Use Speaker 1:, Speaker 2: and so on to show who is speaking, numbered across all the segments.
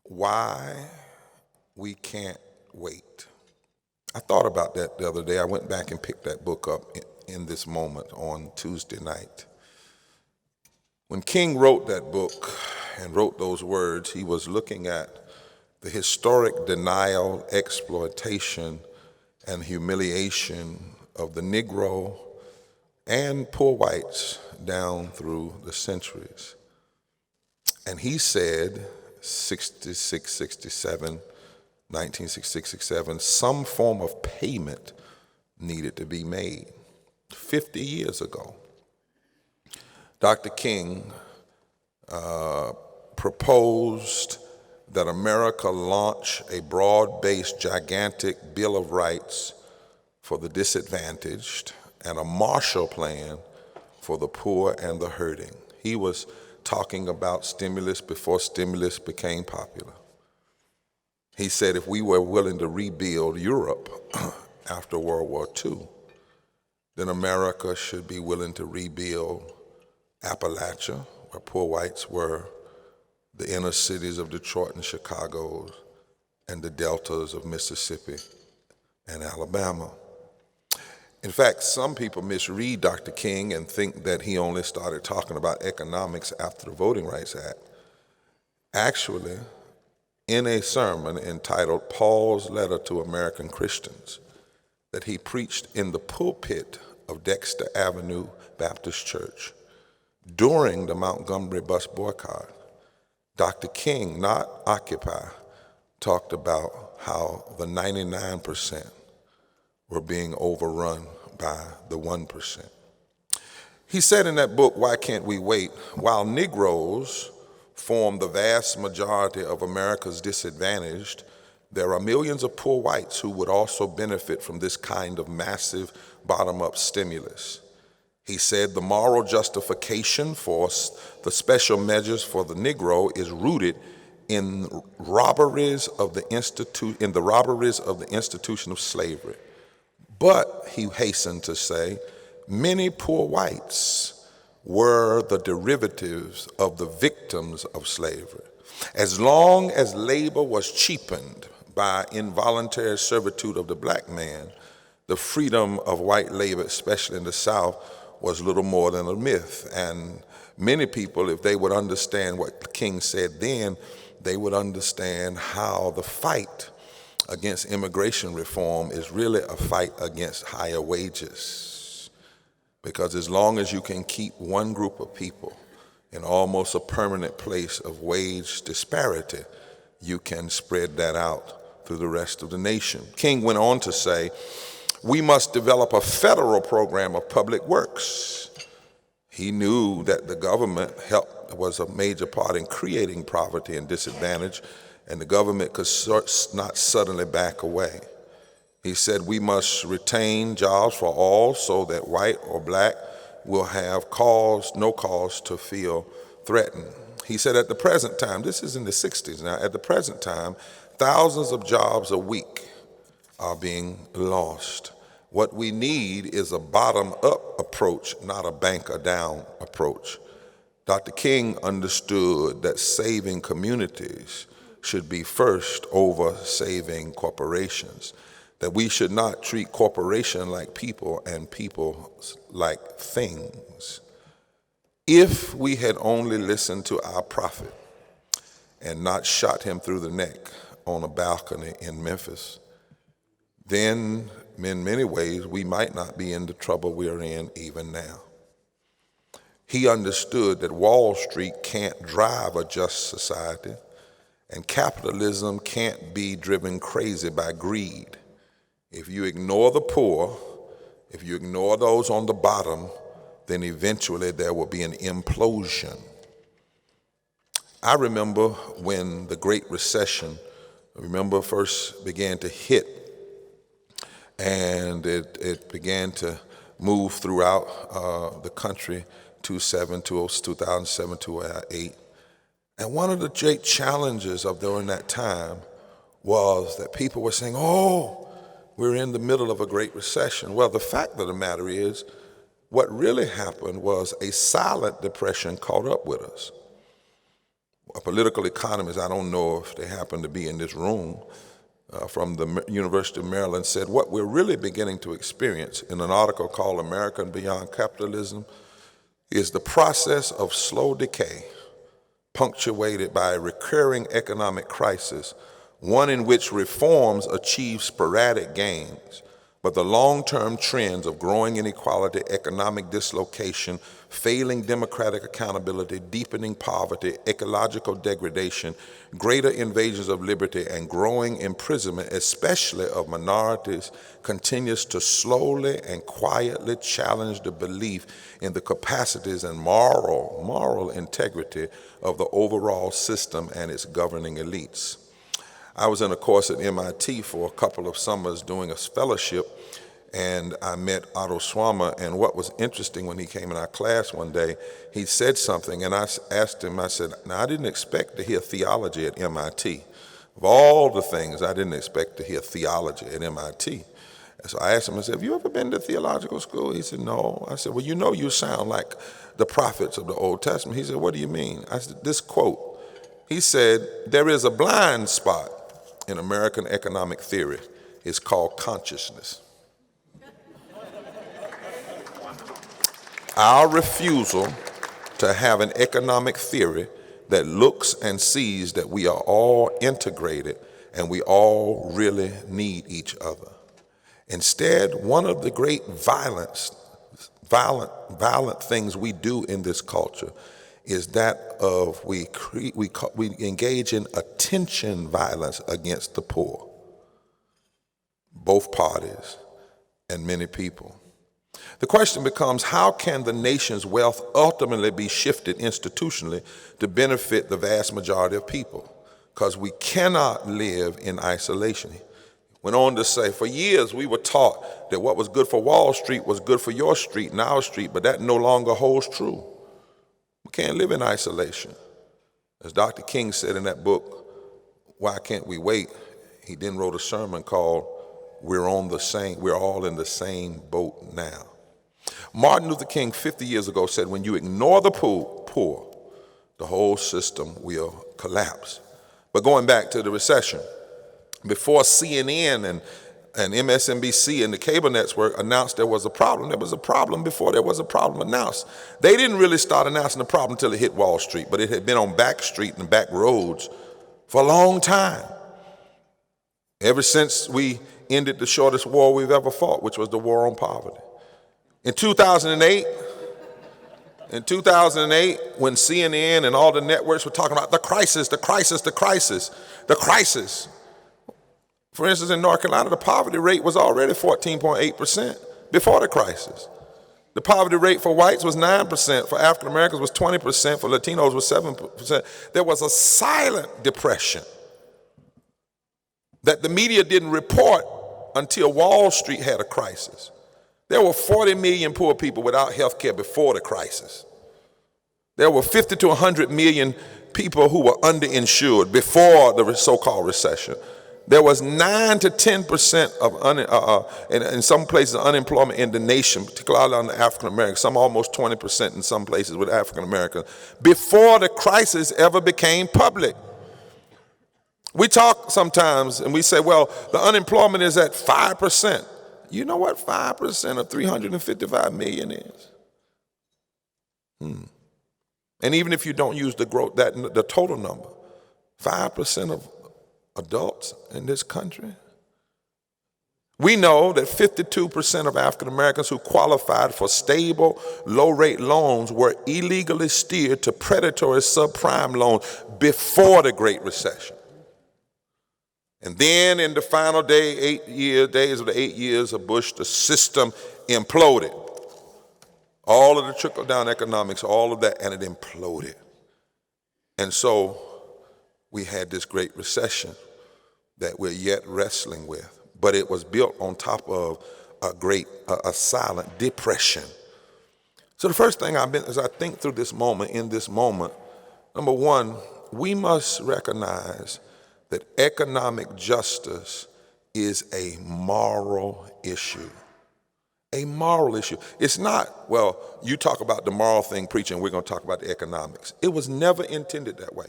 Speaker 1: Why we can't wait. I thought about that the other day. I went back and picked that book up in this moment on Tuesday night. When King wrote that book and wrote those words, he was looking at the historic denial, exploitation, and humiliation of the Negro and poor whites down through the centuries. And he said, 66, 67, 1966, 67, some form of payment needed to be made 50 years ago. Dr. King proposed that America launch a broad-based, gigantic Bill of Rights for the disadvantaged and a Marshall Plan for the poor and the hurting. He was talking about stimulus before stimulus became popular. He said if we were willing to rebuild Europe after World War II, then America should be willing to rebuild Appalachia, where poor whites were, the inner cities of Detroit and Chicago, and the deltas of Mississippi and Alabama. In fact, some people misread Dr. King and think that he only started talking about economics after the Voting Rights Act. Actually, in a sermon entitled Paul's Letter to American Christians that he preached in the pulpit of Dexter Avenue Baptist Church during the Montgomery bus boycott, Dr. King, not Occupy, talked about how the 99% were being overrun by the 1%. He said in that book, Why Can't We Wait? While Negroes form the vast majority of America's disadvantaged, there are millions of poor whites who would also benefit from this kind of massive bottom-up stimulus. He said the moral justification for the special measures for the Negro is rooted in the robberies of the institution of slavery. But, he hastened to say, many poor whites were the derivatives of the victims of slavery. As long as labor was cheapened by involuntary servitude of the black man, the freedom of white labor, especially in the South, was little more than a myth. And many people, if they would understand what King said then, they would understand how the fight against immigration reform is really a fight against higher wages. Because as long as you can keep one group of people in almost a permanent place of wage disparity, you can spread that out through the rest of the nation. King went on to say, we must develop a federal program of public works. He knew that the government was a major part in creating poverty and disadvantage, and the government could not suddenly back away. He said we must retain jobs for all so that white or black will have no cause to feel threatened. He said at the present time, this is in the 60s now, at the present time, thousands of jobs a week are being lost. What we need is a bottom-up approach, not a banker-down approach. Dr. King understood that saving communities should be first over saving corporations, that we should not treat corporations like people and people like things. If we had only listened to our prophet and not shot him through the neck on a balcony in Memphis, then in many ways we might not be in the trouble we're in even now. He understood that Wall Street can't drive a just society, and capitalism can't be driven crazy by greed. If you ignore the poor, if you ignore those on the bottom, then eventually there will be an implosion. I remember when the Great Recession, first began to hit, and it began to move throughout the country, 2007, 2008. And one of the great challenges of during that time was that people were saying, oh, we're in the middle of a Great Recession. Well, the fact of the matter is, what really happened was a silent depression caught up with us. a political economist, I don't know if they happen to be in this room, from the University of Maryland, said what we're really beginning to experience in an article called America Beyond Capitalism is the process of slow decay, punctuated by a recurring economic crisis, one in which reforms achieve sporadic gains, but the long-term trends of growing inequality, economic dislocation, failing democratic accountability, deepening poverty, ecological degradation, greater invasions of liberty, and growing imprisonment, especially of minorities, continues to slowly and quietly challenge the belief in the capacities and moral integrity of the overall system and its governing elites. I was in a course at MIT for a couple of summers doing a fellowship, and I met Otto Schwammer, and what was interesting when he came in our class one day, he said something, and I asked him, I said, now I didn't expect to hear theology at MIT. Of all the things, I didn't expect to hear theology at MIT. And so I asked him, I said, have you ever been to theological school? He said, no. I said, well, you sound like the prophets of the Old Testament. He said, what do you mean? I said, this quote, he said, there is a blind spot in American economic theory. It's called consciousness. Our refusal to have an economic theory that looks and sees that we are all integrated and we all really need each other. Instead, one of the great violent things we do in this culture is that of we engage in attention violence against the poor, both parties and many people. The question becomes, how can the nation's wealth ultimately be shifted institutionally to benefit the vast majority of people? Because we cannot live in isolation. Went on to say, for years we were taught that what was good for Wall Street was good for your street and our street, but that no longer holds true. We can't live in isolation. As Dr. King said in that book, Why Can't We Wait? He then wrote a sermon called, we're all in the same boat now. Martin Luther King 50 years ago said, when you ignore the poor, the whole system will collapse. But going back to the recession, before CNN and MSNBC and the cable network announced there was a problem before there was a problem announced. They didn't really start announcing the problem until it hit Wall Street, but it had been on back street and back roads for a long time. Ever since we ended the shortest war we've ever fought, which was the war on poverty. In 2008, when CNN and all the networks were talking about the crisis. For instance, in North Carolina, the poverty rate was already 14.8% before the crisis. The poverty rate for whites was 9%, for African Americans was 20%, for Latinos was 7%. There was a silent depression that the media didn't report until Wall Street had a crisis. There were 40 million poor people without health care before the crisis. There were 50 to 100 million people who were underinsured before the so-called recession. There was 9 to 10% of, in some places, unemployment in the nation, particularly on the African Americans, some almost 20% in some places with African Americans, before the crisis ever became public. We talk sometimes and we say, well, the unemployment is at 5%. You know what 5% of 355 million is? And even if you don't use the growth, the total number, 5% of adults in this country. We know that 52% of African Americans who qualified for stable, low-rate loans were illegally steered to predatory subprime loans before the Great Recession. And then in the final days of the 8 years of Bush, the system imploded. All of the trickle-down economics, all of that, and it imploded. And so we had this Great Recession that we're yet wrestling with, but it was built on top of a silent depression. So the first thing as I think through this moment, number one, we must recognize that economic justice is a moral issue. A moral issue. It's not, well, you talk about the moral thing, preaching, we're going to talk about the economics. It was never intended that way.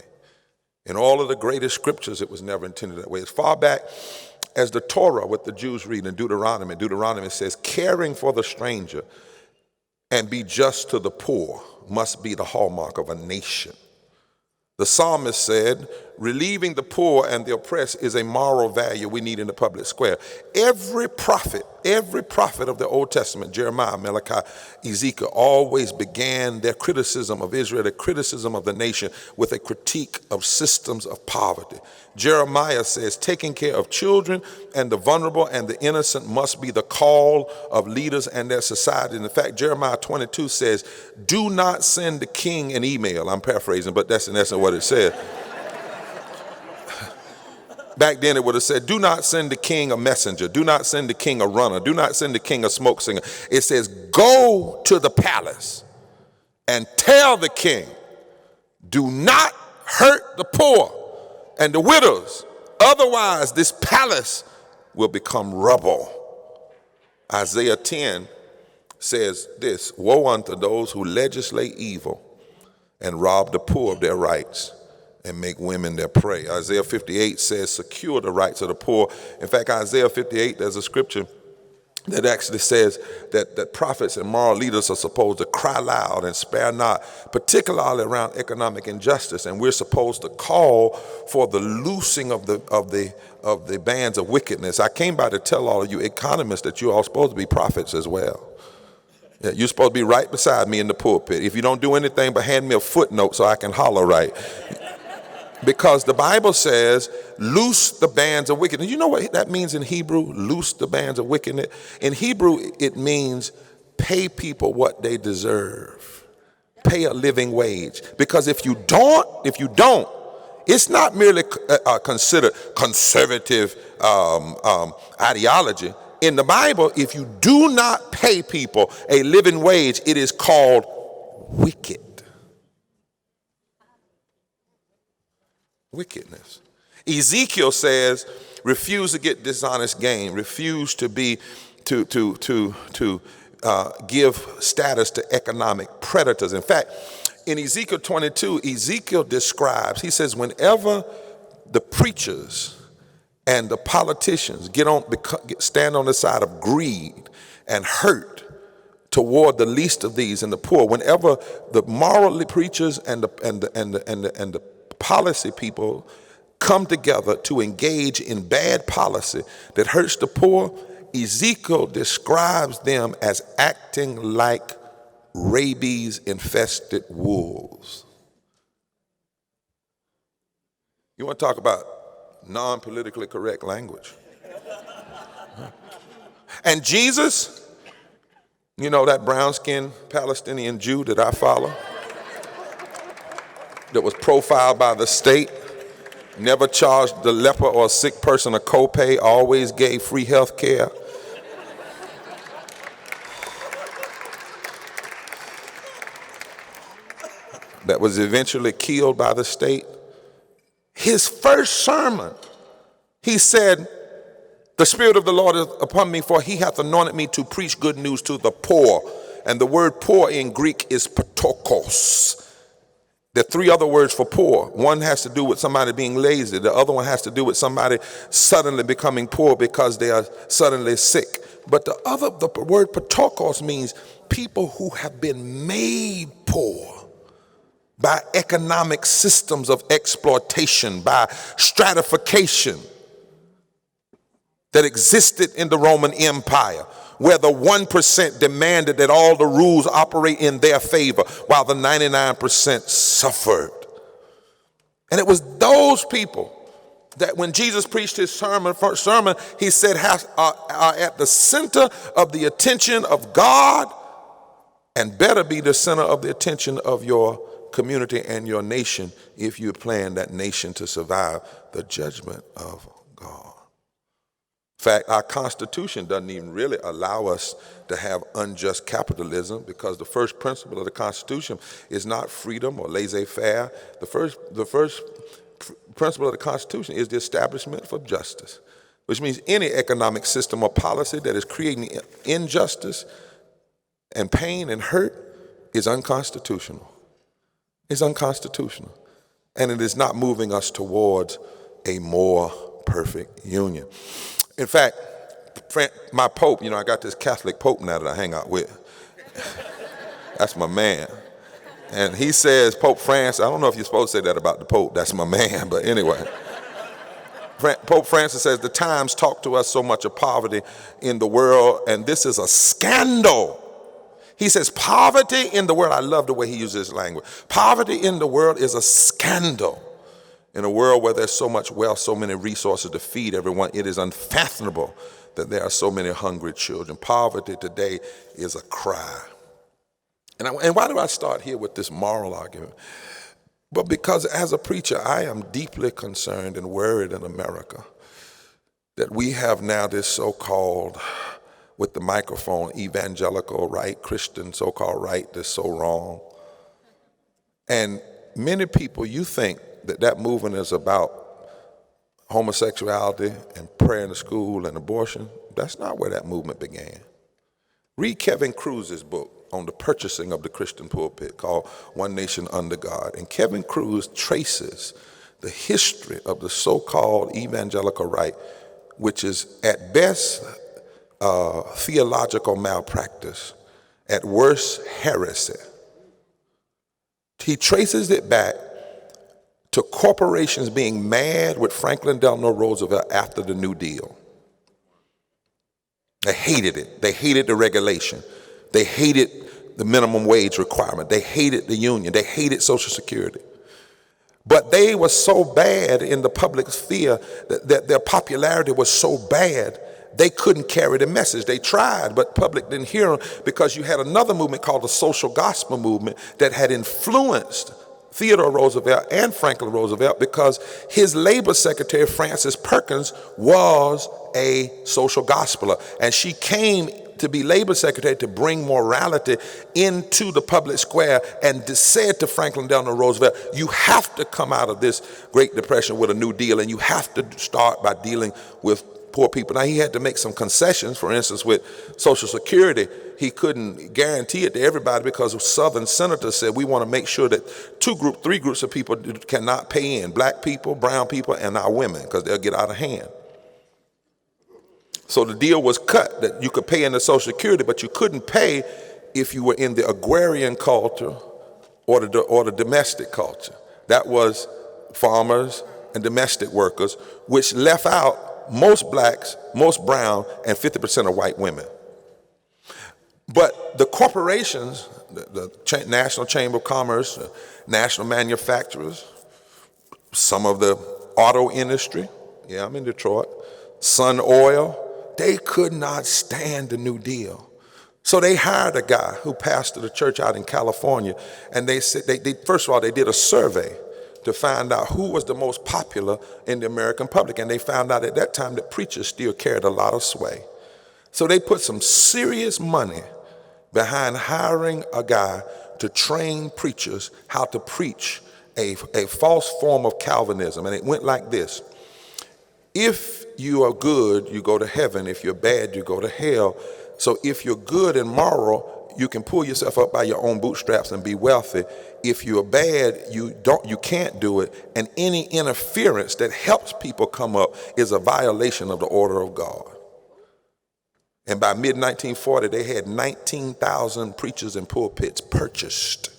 Speaker 1: In all of the greatest scriptures, it was never intended that way. As far back as the Torah, what the Jews read in Deuteronomy. Deuteronomy says, caring for the stranger and be just to the poor must be the hallmark of a nation. The psalmist said, relieving the poor and the oppressed is a moral value we need in the public square. Every prophet of the Old Testament, Jeremiah, Malachi, Ezekiel, always began their criticism of Israel, their criticism of the nation, with a critique of systems of poverty. Jeremiah says, taking care of children and the vulnerable and the innocent must be the call of leaders and their society. And in fact, Jeremiah 22 says, do not send the king an email. I'm paraphrasing, but that's in essence what it said. Back then it would have said, do not send the king a messenger. Do not send the king a runner. Do not send the king a smoke singer. It says, go to the palace and tell the king, do not hurt the poor and the widows. Otherwise, this palace will become rubble. Isaiah 10 says this, woe unto those who legislate evil and rob the poor of their rights and make women their prey. Isaiah 58 says, secure the rights of the poor. In fact, Isaiah 58, there's a scripture that actually says that prophets and moral leaders are supposed to cry loud and spare not, particularly around economic injustice. And we're supposed to call for the loosing of the bands of wickedness. I came by to tell all of you economists that you're all supposed to be prophets as well. Yeah, you're supposed to be right beside me in the pulpit. If you don't do anything but hand me a footnote so I can holler right. Because the Bible says, loose the bands of wickedness. You know what that means in Hebrew, loose the bands of wickedness? In Hebrew, it means pay people what they deserve. Pay a living wage. Because if you don't, it's not merely considered conservative ideology. In the Bible, if you do not pay people a living wage, it is called wicked. Wickedness. Ezekiel says, refuse to get dishonest gain, refuse to be give status to economic predators. In fact, in Ezekiel 22, Ezekiel describes, he says, whenever the preachers and the politicians stand on the side of greed and hurt toward the least of these and the poor, whenever the moral preachers and the policy people come together to engage in bad policy that hurts the poor, Ezekiel describes them as acting like rabies-infested wolves. You want to talk about non-politically correct language? And Jesus, you know that brown-skinned Palestinian Jew that I follow, that was profiled by the state, never charged the leper or a sick person a copay, always gave free health care. That was eventually killed by the state. His first sermon, he said, the Spirit of the Lord is upon me, for he hath anointed me to preach good news to the poor. And the word poor in Greek is patokos. There are three other words for poor. One has to do with somebody being lazy. The other one has to do with somebody suddenly becoming poor because they are suddenly sick. But the word patokos means people who have been made poor by economic systems of exploitation, by stratification that existed in the Roman Empire, where the 1% demanded that all the rules operate in their favor, while the 99% suffered. And it was those people that when Jesus preached his first sermon, he said are at the center of the attention of God and better be the center of the attention of your community and your nation if you plan that nation to survive the judgment of God. In fact, our Constitution doesn't even really allow us to have unjust capitalism, because the first principle of the Constitution is not freedom or laissez-faire. The first principle of the Constitution is the establishment of justice, which means any economic system or policy that is creating injustice and pain and hurt is unconstitutional. It's unconstitutional. and it is not moving us towards a more perfect union. In fact, my Pope, I got this Catholic Pope now that I hang out with. That's my man. And he says, Pope Francis, I don't know if you're supposed to say that about the Pope, that's my man, but anyway. Pope Francis says, the Times talk to us so much of poverty in the world, and this is a scandal. He says, poverty in the world, I love the way he uses this language. Poverty in the world is a scandal. In a world where there's so much wealth, so many resources to feed everyone, it is unfathomable that there are so many hungry children. Poverty today is a cry. And why do I start here with this moral argument? But because as a preacher, I am deeply concerned and worried in America that we have now this so-called, with the microphone, evangelical right, Christian so-called right that's so wrong. And many people, you think that movement is about homosexuality and prayer in the school and abortion. That's not where that movement began. Read Kevin Cruz's book on the purchasing of the Christian pulpit called One Nation Under God. And Kevin Cruz traces the history of the so-called evangelical right, which is at best theological malpractice, at worst heresy. He traces it back to corporations being mad with Franklin Delano Roosevelt after the New Deal. They hated it. They hated the regulation. They hated the minimum wage requirement. They hated the union. They hated Social Security. But they were so bad in the public sphere that their popularity was so bad, they couldn't carry the message. They tried, but public didn't hear them because you had another movement called the social gospel movement that had influenced Theodore Roosevelt and Franklin Roosevelt because his labor secretary, Frances Perkins, was a social gospeler. And she came to be labor secretary to bring morality into the public square and said to Franklin Delano Roosevelt, you have to come out of this Great Depression with a New Deal, and you have to start by dealing with poor people. Now, he had to make some concessions. For instance, with Social Security, he couldn't guarantee it to everybody because Southern senators said, we want to make sure that three groups of people cannot pay in, black people, brown people, and our women, because they'll get out of hand. So the deal was cut that you could pay into Social Security, but you couldn't pay if you were in the agrarian culture or the domestic culture. That was farmers and domestic workers, which left out most blacks, most brown, and 50% of white women. But the corporations, the National Chamber of Commerce, national manufacturers, some of the auto industry, yeah, I'm in Detroit, Sun Oil, they could not stand the New Deal. So they hired a guy who pastored a church out in California, and they said, first of all, they did a survey to find out who was the most popular in the American public. And they found out at that time that preachers still carried a lot of sway. So they put some serious money behind hiring a guy to train preachers how to preach a false form of Calvinism. And it went like this. If you are good, you go to heaven. If you're bad, you go to hell. So if you're good and moral, you can pull yourself up by your own bootstraps and be wealthy. If you're bad, you can't do it. And any interference that helps people come up is a violation of the order of God. And by mid-1940, they had 19,000 preachers and pulpits purchased.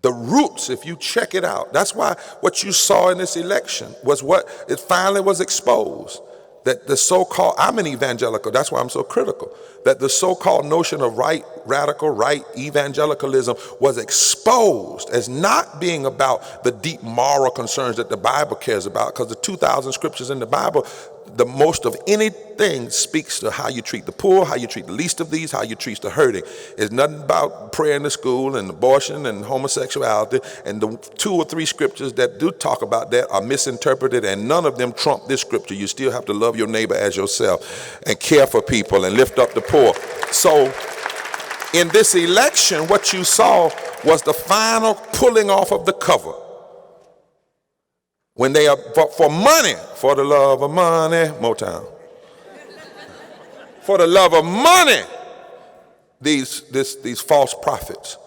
Speaker 1: The roots, if you check it out, that's why what you saw in this election was what it finally was exposed. That the so-called, I'm an evangelical, that's why I'm so critical, that the so-called notion of radical right evangelicalism was exposed as not being about the deep moral concerns that the Bible cares about, because the 2,000 scriptures in the Bible, the most of anything speaks to how you treat the poor, how you treat the least of these, how you treat the hurting. It's nothing about prayer in the school and abortion and homosexuality, and the 2 or 3 scriptures that do talk about that are misinterpreted, and none of them trump this scripture. You still have to love your neighbor as yourself and care for people and lift up the poor. So in this election, what you saw was the final pulling off of the cover. When they are for money, for the love of money, Motown. For the love of money, these false prophets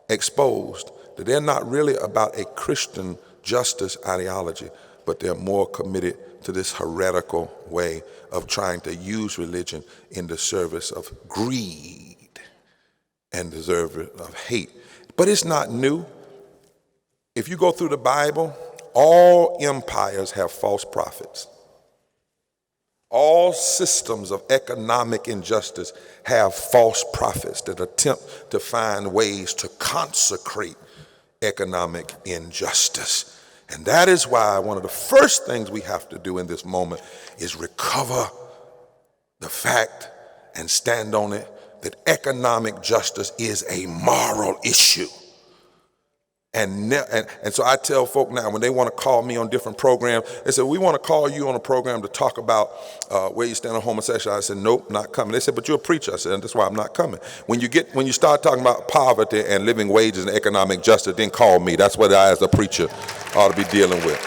Speaker 1: exposed that they're not really about a Christian justice ideology, but they're more committed to this heretical way of trying to use religion in the service of greed and the service of hate. But it's not new. If you go through the Bible, all empires have false prophets. All systems of economic injustice have false prophets that attempt to find ways to consecrate economic injustice. And that is why one of the first things we have to do in this moment is recover the fact and stand on it that economic justice is a moral issue. And so I tell folk now, when they want to call me on different programs, they say, we want to call you on a program to talk about where you stand on homosexuality. I said, nope, not coming. They said, but you're a preacher. I said, that's why I'm not coming. When you start talking about poverty and living wages and economic justice, then call me. That's what I as a preacher ought to be dealing with.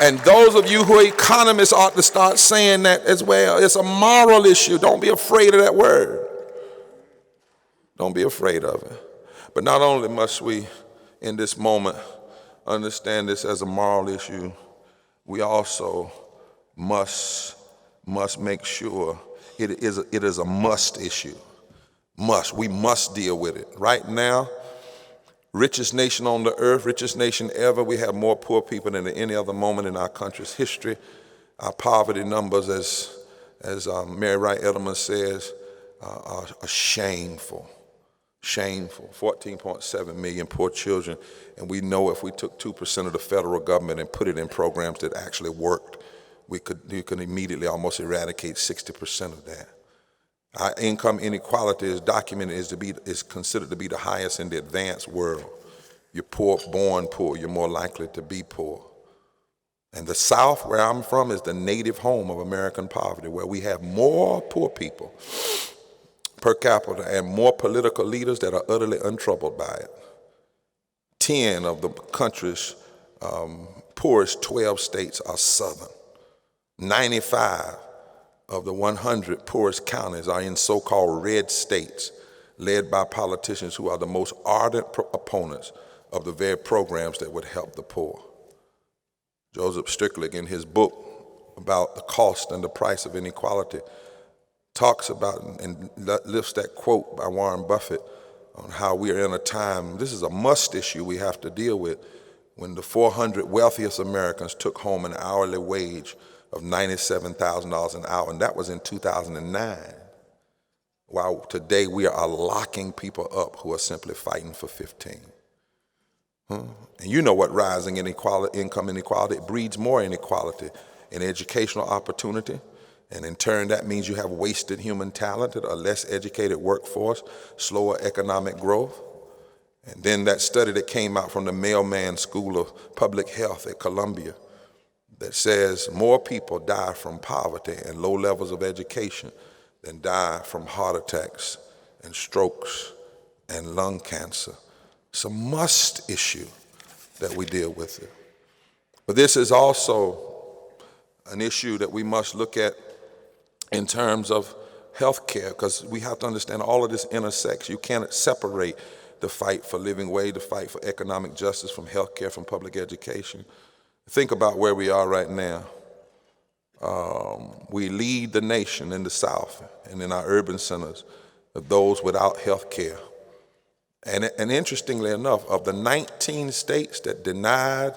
Speaker 1: And those of you who are economists ought to start saying that as well. It's a moral issue. Don't be afraid of that word. Don't be afraid of it. But not only must we, in this moment, understand this as a moral issue, we also must make sure it is a must issue. We must deal with it. Right now, richest nation on the earth, richest nation ever, we have more poor people than at any other moment in our country's history. Our poverty numbers, as Mary Wright Edelman says, are shameful. Shameful. 14.7 million poor children, and we know if we took 2% of the federal government and put it in programs that actually worked, we could immediately almost eradicate 60% of that. Our income inequality is documented is considered to be the highest in the advanced world. You're poor, born poor, you're more likely to be poor. And the South, where I'm from, is the native home of American poverty, where we have more poor people per capita and more political leaders that are utterly untroubled by it. 10 of the country's poorest 12 states are Southern. 95 of the 100 poorest counties are in so-called red states, led by politicians who are the most ardent opponents of the very programs that would help the poor. Joseph Strickland, in his book about the cost and the price of inequality, talks about and lifts that quote by Warren Buffett on how we are in a time, this is a must issue we have to deal with, when the 400 wealthiest Americans took home an hourly wage of $97,000 an hour, and that was in 2009. While today we are locking people up who are simply fighting for 15. And you know what rising income inequality, it breeds more inequality in educational opportunity. And in turn, that means you have wasted human talent, a less educated workforce, slower economic growth. And then that study that came out from the Mailman School of Public Health at Columbia that says more people die from poverty and low levels of education than die from heart attacks and strokes and lung cancer. It's a must issue that we deal with it. But this is also an issue that we must look at in terms of health care, because we have to understand all of this intersects. You cannot separate the fight for living wage, the fight for economic justice from health care, from public education. Think about where we are right now. We lead the nation in the South and in our urban centers of those without health care. And interestingly enough, of the 19 states that denied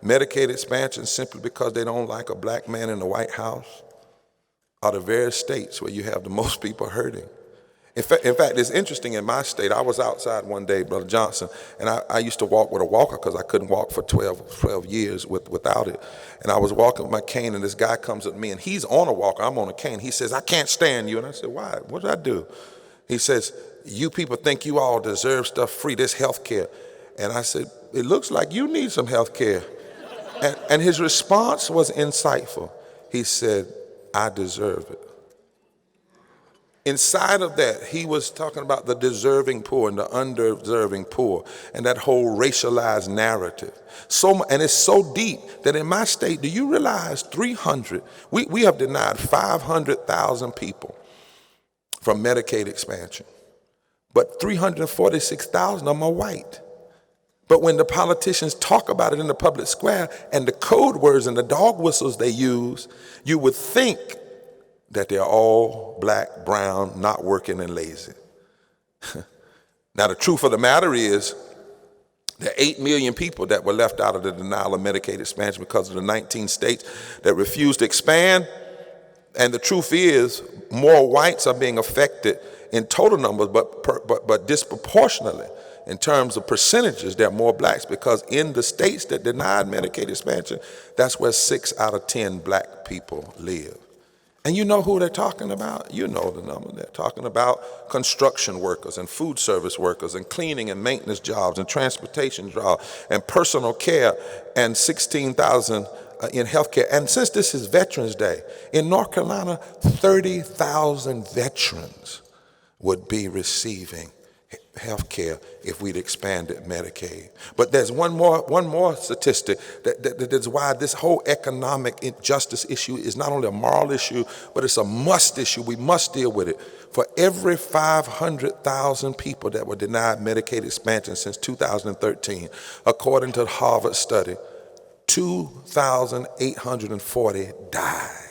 Speaker 1: Medicaid expansion simply because they don't like a black man in the White House, are the very states where you have the most people hurting. In fact, it's interesting in my state. I was outside one day, Brother Johnson, and I used to walk with a walker because I couldn't walk for 12 years without it. And I was walking with my cane, and this guy comes up to me, and he's on a walker, I'm on a cane. He says, I can't stand you. And I said, why? What did I do? He says, you people think you all deserve stuff free, this health care. And I said, it looks like you need some health care. And his response was insightful. He said, I deserve it. Inside of that, he was talking about the deserving poor and the undeserving poor and that whole racialized narrative. And it's so deep that in my state, do you realize we have denied 500,000 people from Medicaid expansion, but 346,000 of them are white. But when the politicians talk about it in the public square and the code words and the dog whistles they use, you would think that they're all black, brown, not working, and lazy. Now, the truth of the matter is, there are 8 million people that were left out of the denial of Medicaid expansion because of the 19 states that refused to expand. And the truth is, more whites are being affected in total numbers, but disproportionately in terms of percentages, there are more blacks, because in the states that denied Medicaid expansion, that's where 6 out of 10 black people live. And you know who they're talking about? You know the number. They're talking about construction workers and food service workers and cleaning and maintenance jobs and transportation jobs and personal care, and 16,000 in healthcare. And since this is Veterans Day, in North Carolina, 30,000 veterans would be receiving health care if we'd expanded Medicaid. But there's one more statistic that is why this whole economic injustice issue is not only a moral issue, but it's a must issue. We must deal with it. For every 500,000 people that were denied Medicaid expansion since 2013, according to the Harvard study, 2,840 died.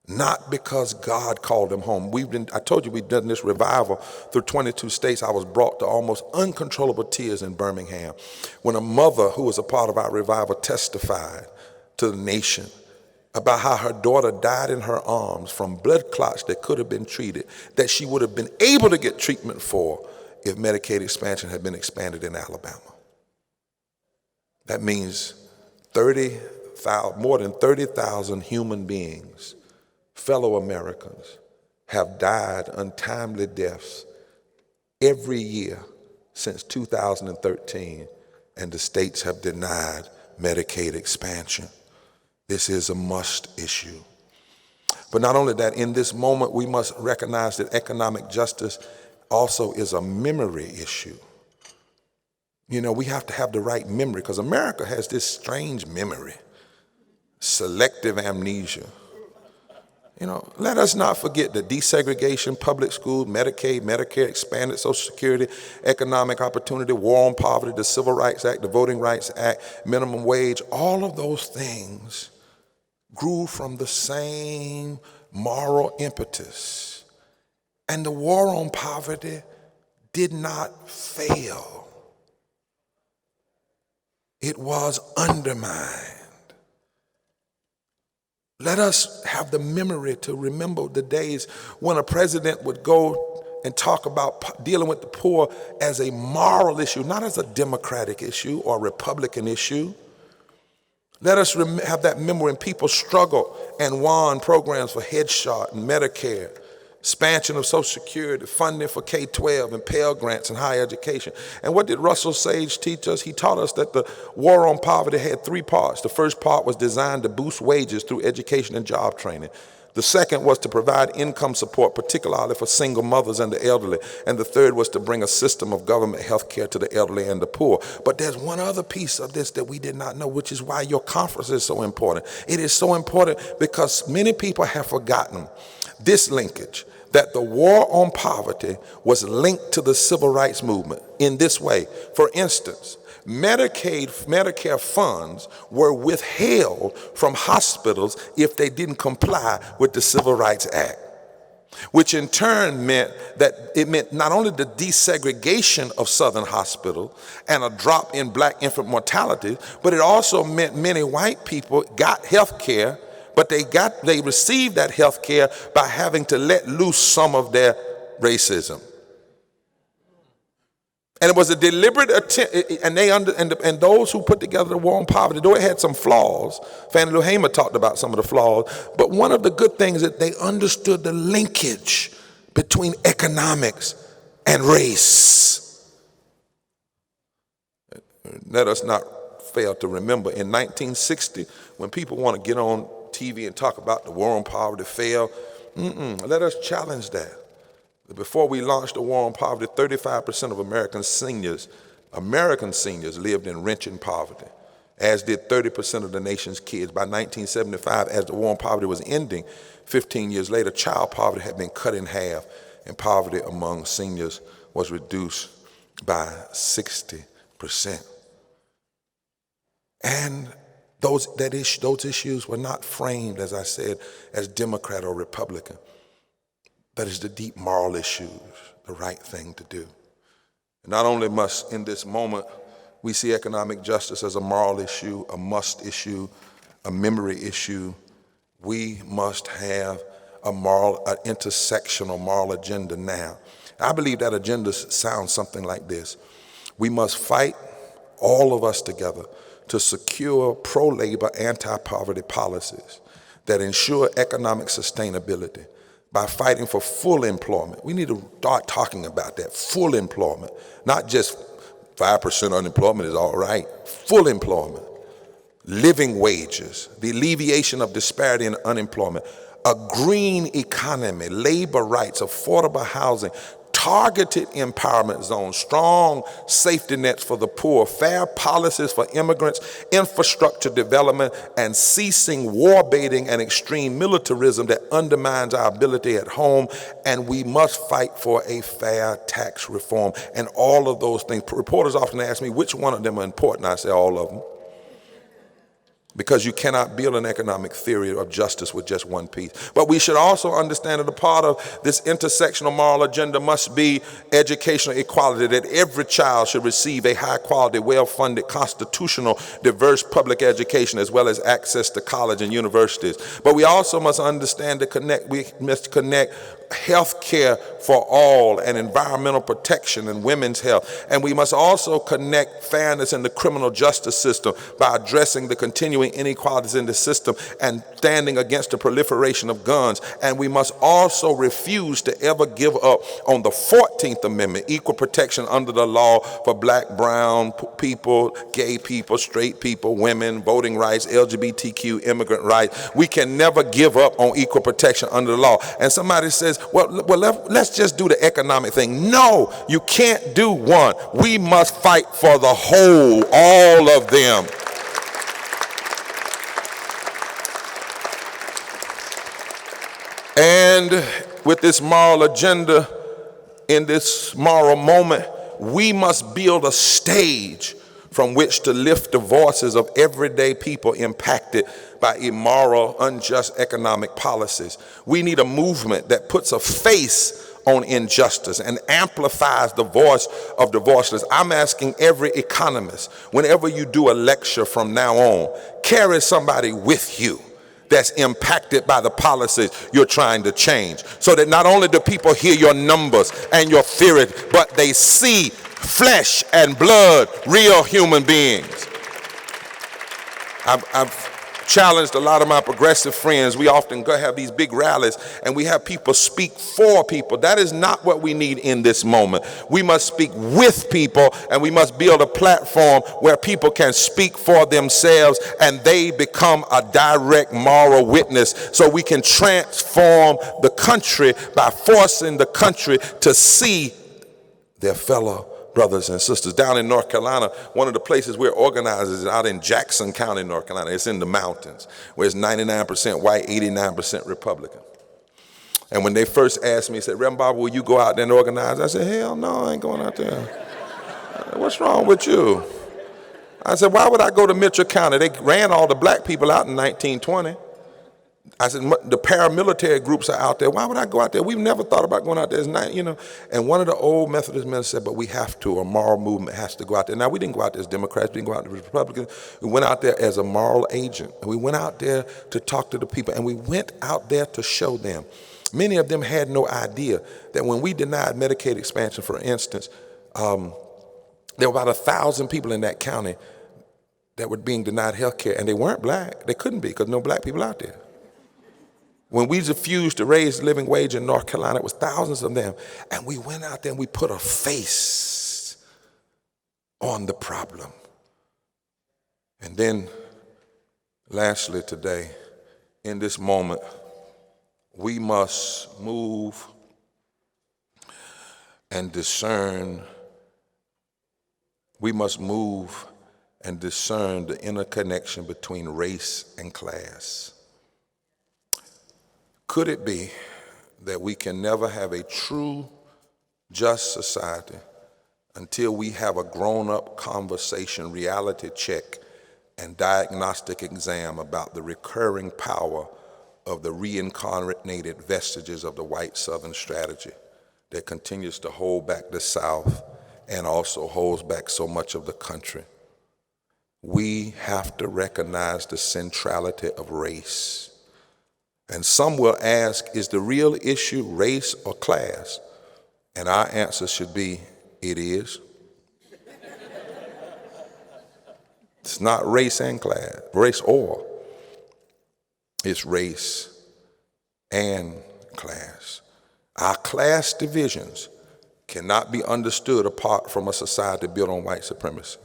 Speaker 1: Not because God called them home. I told you we've done this revival through 22 states. I was brought to almost uncontrollable tears in Birmingham when a mother who was a part of our revival testified to the nation about how her daughter died in her arms from blood clots that could have been treated, that she would have been able to get treatment for if Medicaid expansion had been expanded in Alabama. That means more than 30,000 human beings, fellow Americans, have died untimely deaths every year since 2013, and the states have denied Medicaid expansion. This is a must issue. But not only that, in this moment, we must recognize that economic justice also is a memory issue. You know, we have to have the right memory, because America has this strange memory, selective amnesia. You know, let us not forget that desegregation, public school, Medicaid, Medicare, expanded Social Security, economic opportunity, war on poverty, the Civil Rights Act, the Voting Rights Act, minimum wage, all of those things grew from the same moral impetus. And the war on poverty did not fail. It was undermined. Let us have the memory to remember the days when a president would go and talk about dealing with the poor as a moral issue, not as a Democratic issue or a Republican issue. Let us have that memory when people struggled and won programs for Headstart and Medicare, expansion of Social Security, funding for K-12 and Pell Grants and higher education. And what did Russell Sage teach us? He taught us that the war on poverty had 3 parts. The first part was designed to boost wages through education and job training. The second was to provide income support, particularly for single mothers and the elderly. And the third was to bring a system of government health care to the elderly and the poor. But there's one other piece of this that we did not know, which is why your conference is so important. It is so important because many people have forgotten this linkage, that the war on poverty was linked to the civil rights movement in this way. For instance, Medicare funds were withheld from hospitals if they didn't comply with the Civil Rights Act, which in turn meant not only the desegregation of Southern hospitals and a drop in black infant mortality, but it also meant many white people got health care, but they received that health care by having to let loose some of their racism. And it was a deliberate attempt, and those who put together the war on poverty, though it had some flaws, Fannie Lou Hamer talked about some of the flaws, but one of the good things is that they understood the linkage between economics and race. Let us not fail to remember in 1960, when people want to get on TV and talk about the war on poverty failed, let us challenge that. Before we launched the war on poverty, 35% of American seniors lived in wrenching poverty, as did 30% of the nation's kids. By 1975, as the war on poverty was ending, 15 years later, child poverty had been cut in half, and poverty among seniors was reduced by 60%. And those issues were not framed, as I said, as Democrat or Republican, but as the deep moral issues, the right thing to do. And not only must, in this moment, we see economic justice as a moral issue, a must issue, a memory issue, we must have an intersectional moral agenda now. I believe that agenda sounds something like this. We must fight, all of us together, to secure pro-labor, anti-poverty policies that ensure economic sustainability by fighting for full employment. We need to start talking about that, full employment, not just 5% unemployment is all right, full employment, living wages, the alleviation of disparity in unemployment, a green economy, labor rights, affordable housing, targeted empowerment zones, strong safety nets for the poor, fair policies for immigrants, infrastructure development, and ceasing war baiting and extreme militarism that undermines our ability at home. And we must fight for a fair tax reform and all of those things. Reporters often ask me which one of them are important. I say all of them. Because you cannot build an economic theory of justice with just one piece. But we should also understand that a part of this intersectional moral agenda must be educational equality, that every child should receive a high-quality, well-funded, constitutional, diverse public education, as well as access to college and universities. But we also must understand we must connect health care for all and environmental protection and women's health. And we must also connect fairness in the criminal justice system by addressing the continuing inequalities in the system and standing against the proliferation of guns. And we must also refuse to ever give up on the 14th Amendment, equal protection under the law for black, brown people, gay people, straight people, women, voting rights, LGBTQ, immigrant rights. We can never give up on equal protection under the law. And somebody says, well, let's just do the economic thing. No, you can't do one. We must fight for the whole, all of them. And with this moral agenda, in this moral moment, we must build a stage from which to lift the voices of everyday people impacted by immoral, unjust economic policies. We need a movement that puts a face on injustice and amplifies the voice of the voiceless. I'm asking every economist, whenever you do a lecture from now on, carry somebody with you that's impacted by the policies you're trying to change, so that not only do people hear your numbers and your theory, but they see flesh and blood, real human beings. I've challenged a lot of my progressive friends. We often go have these big rallies and we have people speak for people. That is not what we need in this moment. We must speak with people, and we must build a platform where people can speak for themselves and they become a direct moral witness, so we can transform the country by forcing the country to see their fellow brothers and sisters. Down in North Carolina, one of the places we're organized is out in Jackson County, North Carolina. It's in the mountains, where it's 99% white, 89% Republican. And when they first asked me, said, Reverend Barber, will you go out there and organize? I said, hell no, I ain't going out there. What's wrong with you? I said, why would I go to Mitchell County? They ran all the black people out in 1920. I said, the paramilitary groups are out there. Why would I go out there? We've never thought about going out there. And one of the old Methodist ministers said, but we have to. A moral movement has to go out there. Now, we didn't go out there as Democrats. We didn't go out there as Republicans. We went out there as a moral agent. And we went out there to talk to the people. And we went out there to show them. Many of them had no idea that when we denied Medicaid expansion, for instance, there were about 1,000 people in that county that were being denied health care. And they weren't black. They couldn't be, because no black people out there. When we refused to raise the living wage in North Carolina, it was thousands of them. And we went out there and we put a face on the problem. And then, lastly today, in this moment, we must move and discern. We must move and discern the interconnection between race and class. Could it be that we can never have a true, just society until we have a grown-up conversation, reality check, and diagnostic exam about the recurring power of the reincarnated vestiges of the white Southern strategy that continues to hold back the South and also holds back so much of the country. We have to recognize the centrality of race. And some will ask, is the real issue race or class? And our answer should be, it is. It's not race and class, race or. It's race and class. Our class divisions cannot be understood apart from a society built on white supremacy.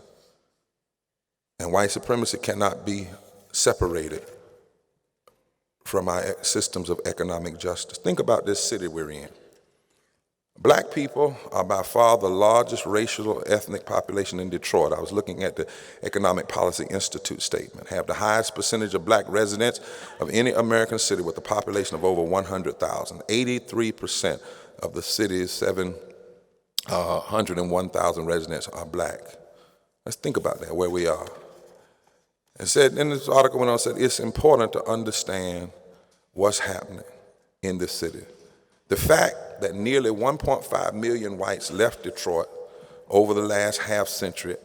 Speaker 1: And white supremacy cannot be separated from our systems of economic justice. Think about this city we're in. Black people are by far the largest racial ethnic population in Detroit. I was looking at the Economic Policy Institute statement. Have the highest percentage of black residents of any American city with a population of over 100,000. 83% of the city's 701,000 residents are black. Let's think about that, where we are. It said, in this article went on, said, it's important to understand what's happening in this city. The fact that nearly 1.5 million whites left Detroit over the last half century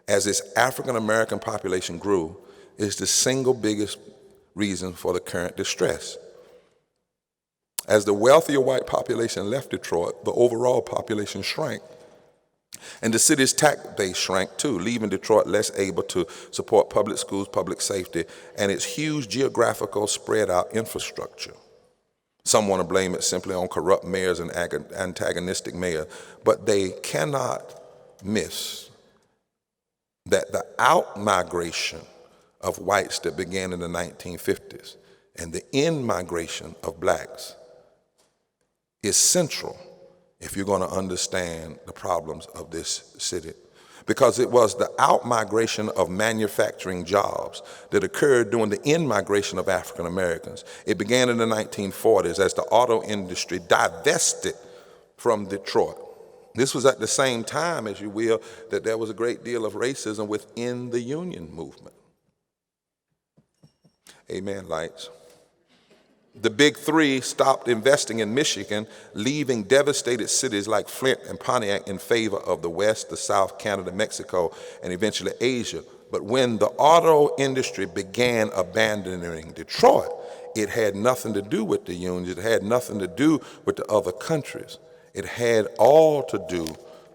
Speaker 1: as its African American population grew is the single biggest reason for the current distress. As the wealthier white population left Detroit, the overall population shrank. And the city's tax base shrank too, leaving Detroit less able to support public schools, public safety, and its huge geographical spread out infrastructure. Some want to blame it simply on corrupt mayors and antagonistic mayors, but they cannot miss that the out-migration of whites that began in the 1950s and the in-migration of blacks is central if you're going to understand the problems of this city. Because it was the out-migration of manufacturing jobs that occurred during the in-migration of African Americans. It began in the 1940s as the auto industry divested from Detroit. This was at the same time, as you will, that there was a great deal of racism within the union movement. Amen, lights. The big three stopped investing in Michigan, leaving devastated cities like Flint and Pontiac in favor of the West, the South, Canada, Mexico, and eventually Asia. But when the auto industry began abandoning Detroit, it had nothing to do with the unions. It had nothing to do with the other countries. It had all to do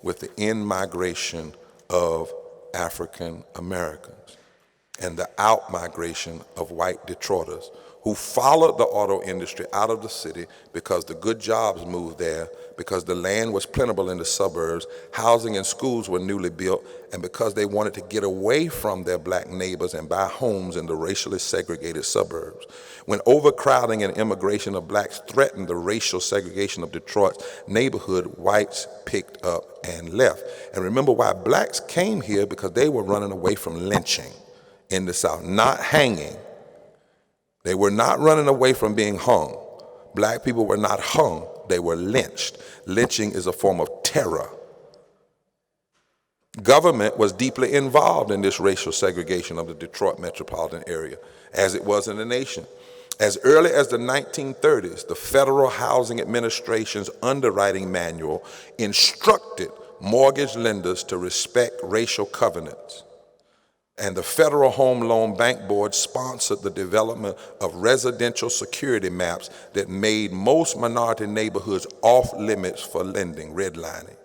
Speaker 1: with the in-migration of African Americans and the out-migration of white Detroiters who followed the auto industry out of the city because the good jobs moved there, because the land was plentiful in the suburbs, housing and schools were newly built, and because they wanted to get away from their black neighbors and buy homes in the racially segregated suburbs. When overcrowding and immigration of blacks threatened the racial segregation of Detroit's neighborhood, whites picked up and left. And remember why blacks came here, because they were running away from lynching in the South, not hanging. They were not running away from being hung. Black people were not hung, they were lynched. Lynching is a form of terror. Government was deeply involved in this racial segregation of the Detroit metropolitan area, as it was in the nation. As early as the 1930s, the Federal Housing Administration's underwriting manual instructed mortgage lenders to respect racial covenants. And the Federal Home Loan Bank Board sponsored the development of residential security maps that made most minority neighborhoods off limits for lending, redlining.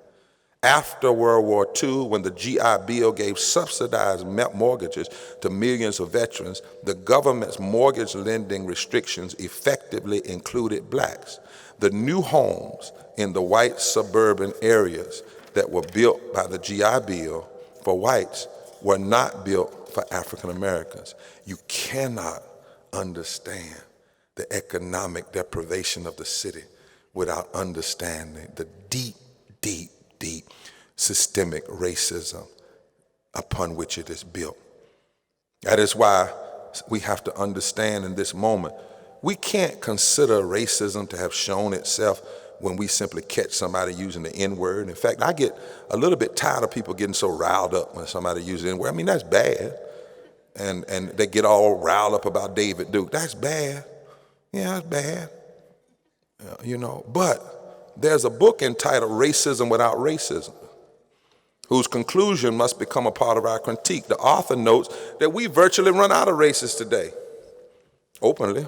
Speaker 1: After World War II, when the GI Bill gave subsidized mortgages to millions of veterans, the government's mortgage lending restrictions effectively included blacks. The new homes in the white suburban areas that were built by the GI Bill for whites were not built for African Americans. You cannot understand the economic deprivation of the city without understanding the deep, deep, deep systemic racism upon which it is built. That is why we have to understand in this moment, we can't consider racism to have shown itself when we simply catch somebody using the N-word. In fact, I get a little bit tired of people getting so riled up when somebody uses the N-word. I mean, that's bad. And they get all riled up about David Duke. That's bad. Yeah, that's bad. You know, but there's a book entitled Racism Without Racism, whose conclusion must become a part of our critique. The author notes that we virtually run out of racists today, openly.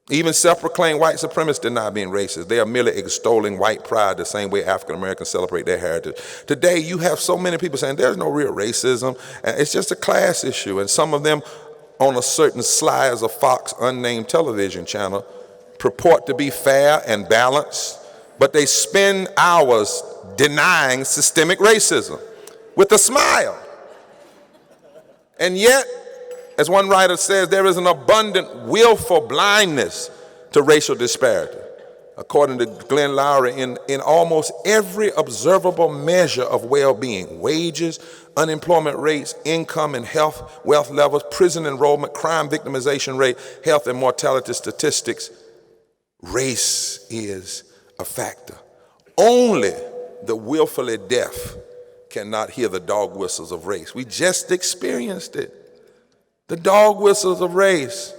Speaker 1: Even self-proclaimed white supremacists deny being racist. They are merely extolling white pride the same way African Americans celebrate their heritage. Today, you have so many people saying there's no real racism, and it's just a class issue. And some of them on a certain sly as a Fox unnamed television channel purport to be fair and balanced, but they spend hours denying systemic racism with a smile. And yet, as one writer says, there is an abundant willful blindness to racial disparity. According to Glenn Lowry, in almost every observable measure of well-being, wages, unemployment rates, income and health, wealth levels, prison enrollment, crime victimization rate, health and mortality statistics, race is a factor. Only the willfully deaf cannot hear the dog whistles of race. We just experienced it. The dog whistles of race.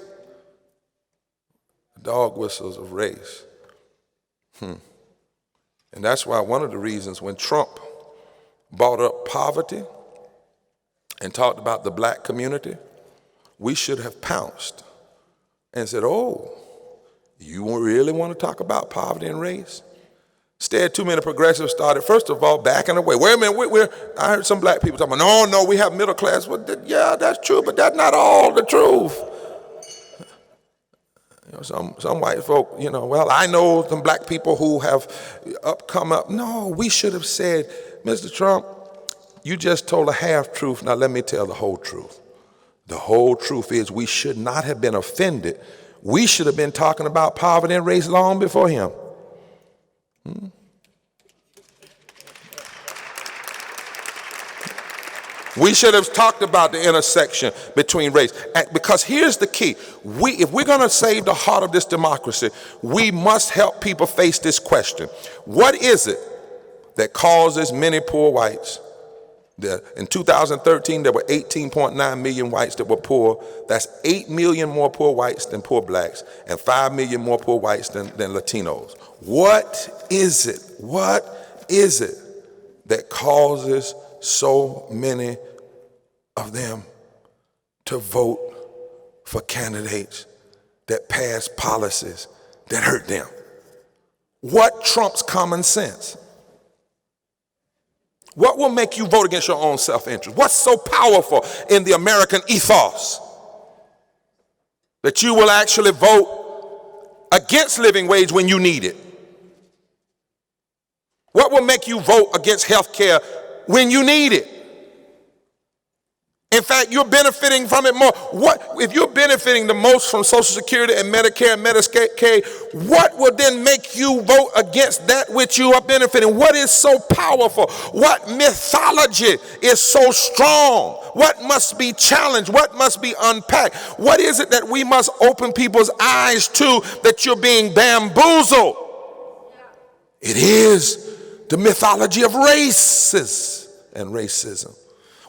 Speaker 1: The dog whistles of race. And that's why one of the reasons when Trump brought up poverty and talked about the black community, we should have pounced and said, oh, you really want to talk about poverty and race? Instead, too many progressives started, first of all, backing away. Wait a minute, I heard some black people talking about, no, we have middle class. Well, yeah, that's true, but that's not all the truth. You know, some white folk, well, I know some black people who have come up. No, we should have said, Mr. Trump, you just told a half truth. Now let me tell the whole truth. The whole truth is we should not have been offended. We should have been talking about poverty and race long before him. We should have talked about the intersection between race. Because here's the key. If we're going to save the heart of this democracy, we must help people face this question. What is it that causes many poor whites? In 2013, there were 18.9 million whites that were poor. That's 8 million more poor whites than poor blacks, and 5 million more poor whites than Latinos. What is it? What is it that causes so many of them to vote for candidates that pass policies that hurt them? What trumps common sense? What will make you vote against your own self-interest? What's so powerful in the American ethos that you will actually vote against living wage when you need it? What will make you vote against health care when you need it? In fact, you're benefiting from it more. If you're benefiting the most from Social Security and Medicare and Medicaid, what will then make you vote against that which you are benefiting? What is so powerful? What mythology is so strong? What must be challenged? What must be unpacked? What is it that we must open people's eyes to that you're being bamboozled? It is the mythology of races and racism.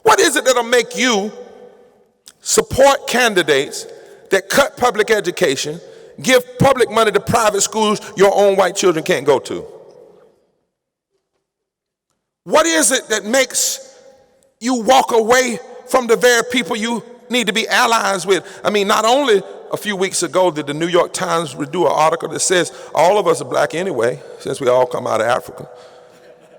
Speaker 1: What is it that'll make you support candidates that cut public education, give public money to private schools your own white children can't go to? What is it that makes you walk away from the very people you need to be allies with? I mean, not only a few weeks ago did the New York Times do an article that says all of us are black anyway, since we all come out of Africa.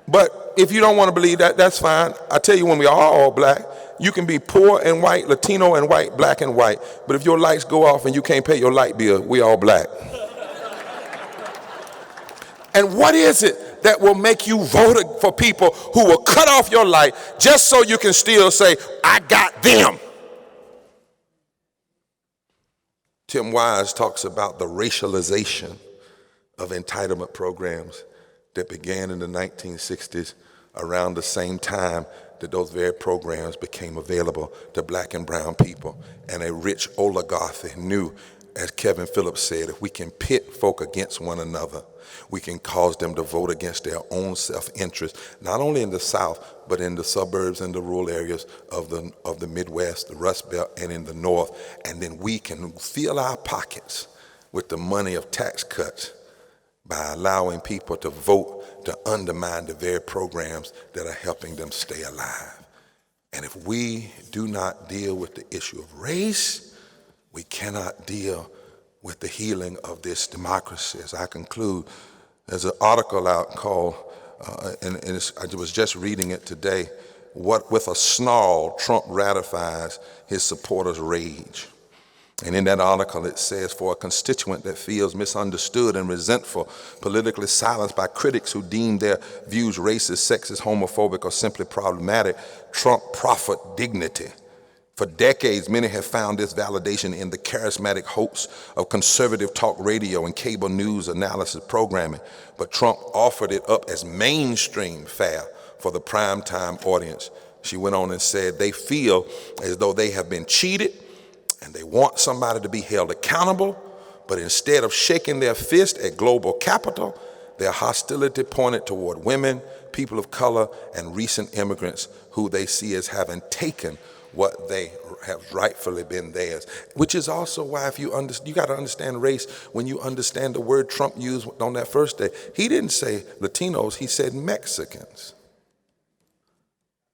Speaker 1: But if you don't want to believe that, that's fine. I tell you, when we are all black, you can be poor and white, Latino and white, black and white. But if your lights go off and you can't pay your light bill, we all black. And what is it that will make you vote for people who will cut off your light just so you can still say, I got them? Tim Wise talks about the racialization of entitlement programs that began in the 1960s around the same time that those very programs became available to black and brown people. And a rich oligarchy knew as Kevin Phillips said, if we can pit folk against one another, we can cause them to vote against their own self-interest, not only in the South, but in the suburbs and the rural areas of the Midwest, the Rust Belt, and in the North. And then we can fill our pockets with the money of tax cuts by allowing people to vote to undermine the very programs that are helping them stay alive. And if we do not deal with the issue of race, we cannot deal with the healing of this democracy. As I conclude, there's an article out called, I was just reading it today, "What With a Snarl, Trump Ratifies His Supporters' Rage." And in that article it says, for a constituent that feels misunderstood and resentful, politically silenced by critics who deem their views racist, sexist, homophobic, or simply problematic, Trump proffered dignity. For decades, many have found this validation in the charismatic hosts of conservative talk radio and cable news analysis programming, but Trump offered it up as mainstream fare for the primetime audience. She went on and said, they feel as though they have been cheated and they want somebody to be held accountable, but instead of shaking their fist at global capital, their hostility pointed toward women, people of color, and recent immigrants who they see as having taken what they have rightfully been theirs. Which is also why if you got to understand race when you understand the word Trump used on that first day. He didn't say Latinos, he said Mexicans.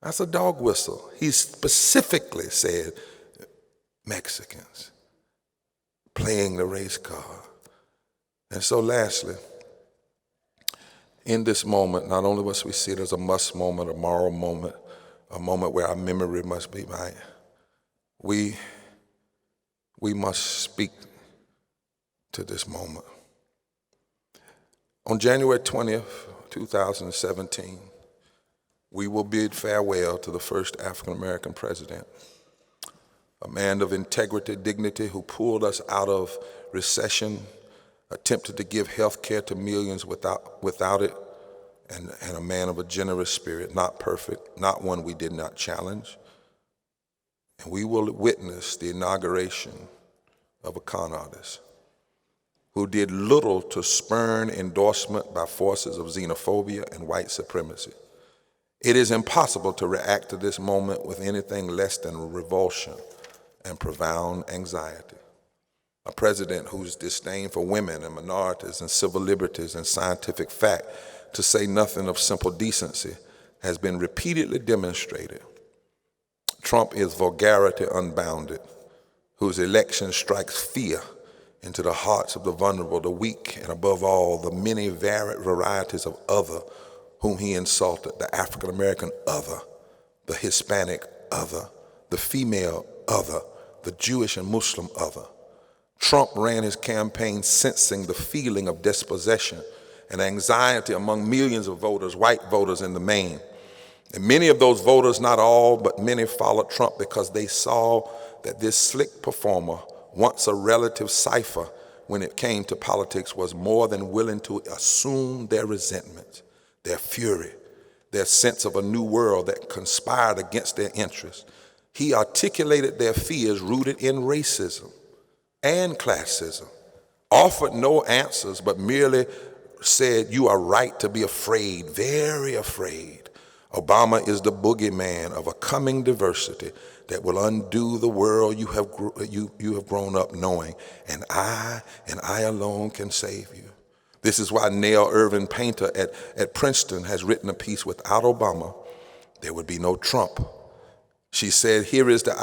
Speaker 1: That's a dog whistle. He specifically said Mexicans, playing the race card. And so lastly, in this moment, not only must we see it as a must moment, a moral moment, a moment where our memory must be right, we must speak to this moment. On January 20th, 2017, we will bid farewell to the first African-American president, a man of integrity, dignity, who pulled us out of recession, attempted to give health care to millions without it, and a man of a generous spirit, not perfect, not one we did not challenge. And we will witness the inauguration of a con artist who did little to spurn endorsement by forces of xenophobia and white supremacy. It is impossible to react to this moment with anything less than revulsion and profound anxiety. A president whose disdain for women and minorities and civil liberties and scientific fact, to say nothing of simple decency, has been repeatedly demonstrated. Trump is vulgarity unbounded, whose election strikes fear into the hearts of the vulnerable, the weak, and above all, the many varied varieties of other whom he insulted, the African-American other, the Hispanic other, the female other, the Jewish and Muslim other. Trump ran his campaign sensing the feeling of dispossession and anxiety among millions of voters, white voters in the main. And many of those voters, not all, but many, followed Trump because they saw that this slick performer, once a relative cipher when it came to politics, was more than willing to assume their resentment, their fury, their sense of a new world that conspired against their interests. He articulated their fears rooted in racism and classism, offered no answers, but merely said, you are right to be afraid, very afraid. Obama is the boogeyman of a coming diversity that will undo the world you have grown up knowing, and I alone can save you. This is why Nell Irvin Painter at Princeton has written a piece, without Obama, there would be no Trump. She said, here is the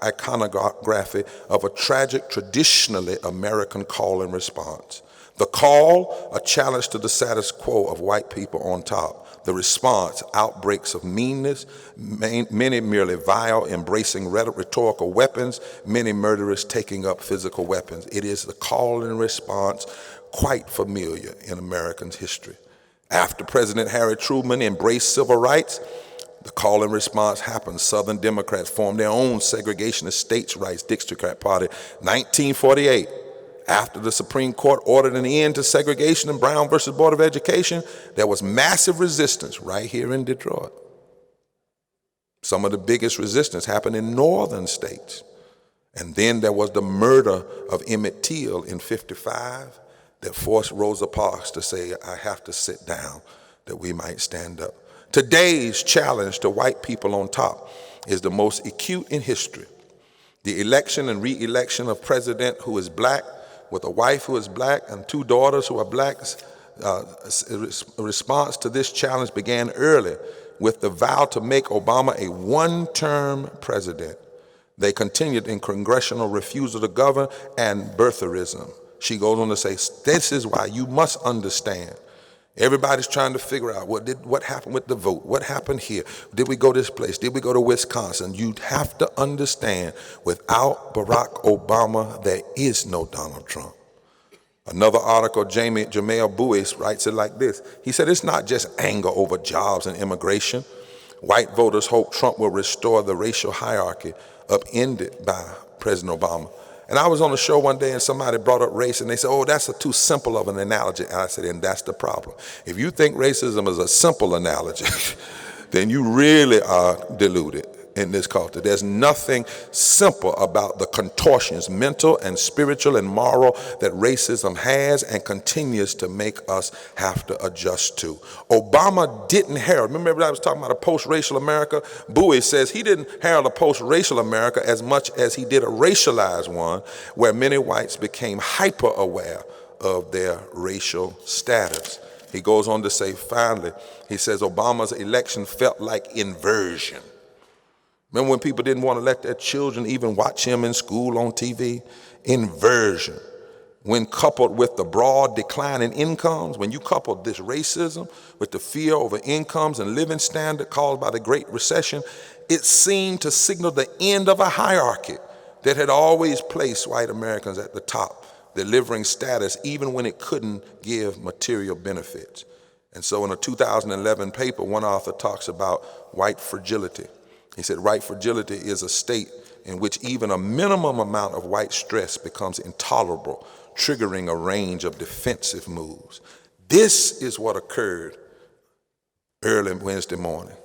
Speaker 1: iconography of a tragic, traditionally American call and response. The call, a challenge to the status quo of white people on top. The response, outbreaks of meanness, many merely vile, embracing rhetorical weapons, many murderers taking up physical weapons. It is the call and response quite familiar in American history. After President Harry Truman embraced civil rights, the call and response happened. Southern Democrats formed their own segregationist states' rights Districrat Party. 1948, after the Supreme Court ordered an end to segregation in Brown versus Board of Education, there was massive resistance right here in Detroit. Some of the biggest resistance happened in northern states. And then there was the murder of Emmett Till in '55 that forced Rosa Parks to say, I have to sit down that we might stand up. Today's challenge to white people on top is the most acute in history. The election and re-election of president who is black, with a wife who is black and 2 daughters who are black. A response to this challenge began early with the vow to make Obama a one-term president. They continued in congressional refusal to govern and birtherism. She goes on to say, this is why you must understand. Everybody's trying to figure out what happened with the vote, what happened here, did we go this place, did we go to Wisconsin? You have to understand, without Barack Obama, there is no Donald Trump. Another article, Jamel Bowie writes it like this. He said, it's not just anger over jobs and immigration. White voters hope Trump will restore the racial hierarchy upended by President Obama. And I was on a show one day and somebody brought up race and they said, oh, that's too simple of an analogy. And I said, and that's the problem. If you think racism is a simple analogy, then you really are deluded in this culture. There's nothing simple about the contortions, mental and spiritual and moral, that racism has and continues to make us have to adjust to. Obama didn't herald. Remember I was talking about a post-racial America? Bowie says he didn't herald a post-racial America as much as he did a racialized one, where many whites became hyper-aware of their racial status. He goes on to say, finally, he says Obama's election felt like inversion. Remember when people didn't want to let their children even watch him in school on TV? Inversion. When coupled with the broad decline in incomes, when you couple this racism with the fear over incomes and living standard caused by the Great Recession, it seemed to signal the end of a hierarchy that had always placed white Americans at the top, delivering status even when it couldn't give material benefits. And so in a 2011 paper, one author talks about white fragility. He said, white fragility is a state in which even a minimum amount of white stress becomes intolerable, triggering a range of defensive moves. This is what occurred early Wednesday morning.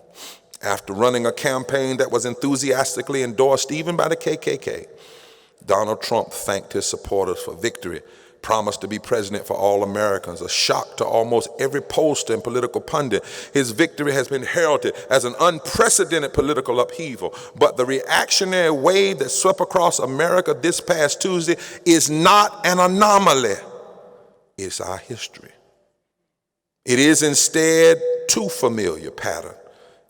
Speaker 1: After running a campaign that was enthusiastically endorsed even by the KKK, Donald Trump thanked his supporters for victory, promised to be president for all Americans, a shock to almost every pollster and political pundit. His victory has been heralded as an unprecedented political upheaval, but the reactionary wave that swept across America this past Tuesday is not an anomaly. It's our history. It is instead too familiar pattern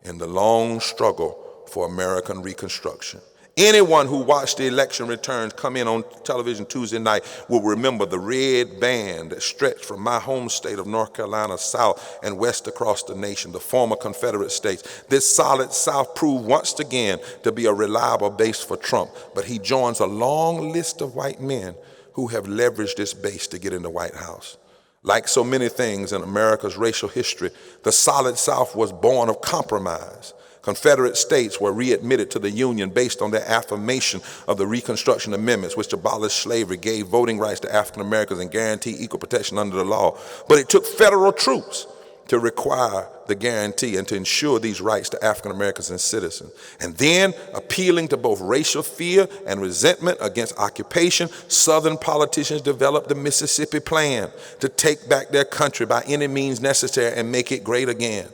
Speaker 1: in the long struggle for American Reconstruction. Anyone who watched the election returns come in on television Tuesday night will remember the red band that stretched from my home state of North Carolina south and west across the nation, the former Confederate states. This solid South proved once again to be a reliable base for Trump, but he joins a long list of white men who have leveraged this base to get in the White House. Like so many things in America's racial history, the solid South was born of compromise. Confederate states were readmitted to the Union based on their affirmation of the Reconstruction Amendments, which abolished slavery, gave voting rights to African Americans, and guaranteed equal protection under the law. But it took federal troops to require the guarantee and to ensure these rights to African Americans and citizens. And then, appealing to both racial fear and resentment against occupation, Southern politicians developed the Mississippi Plan to take back their country by any means necessary and make it great again.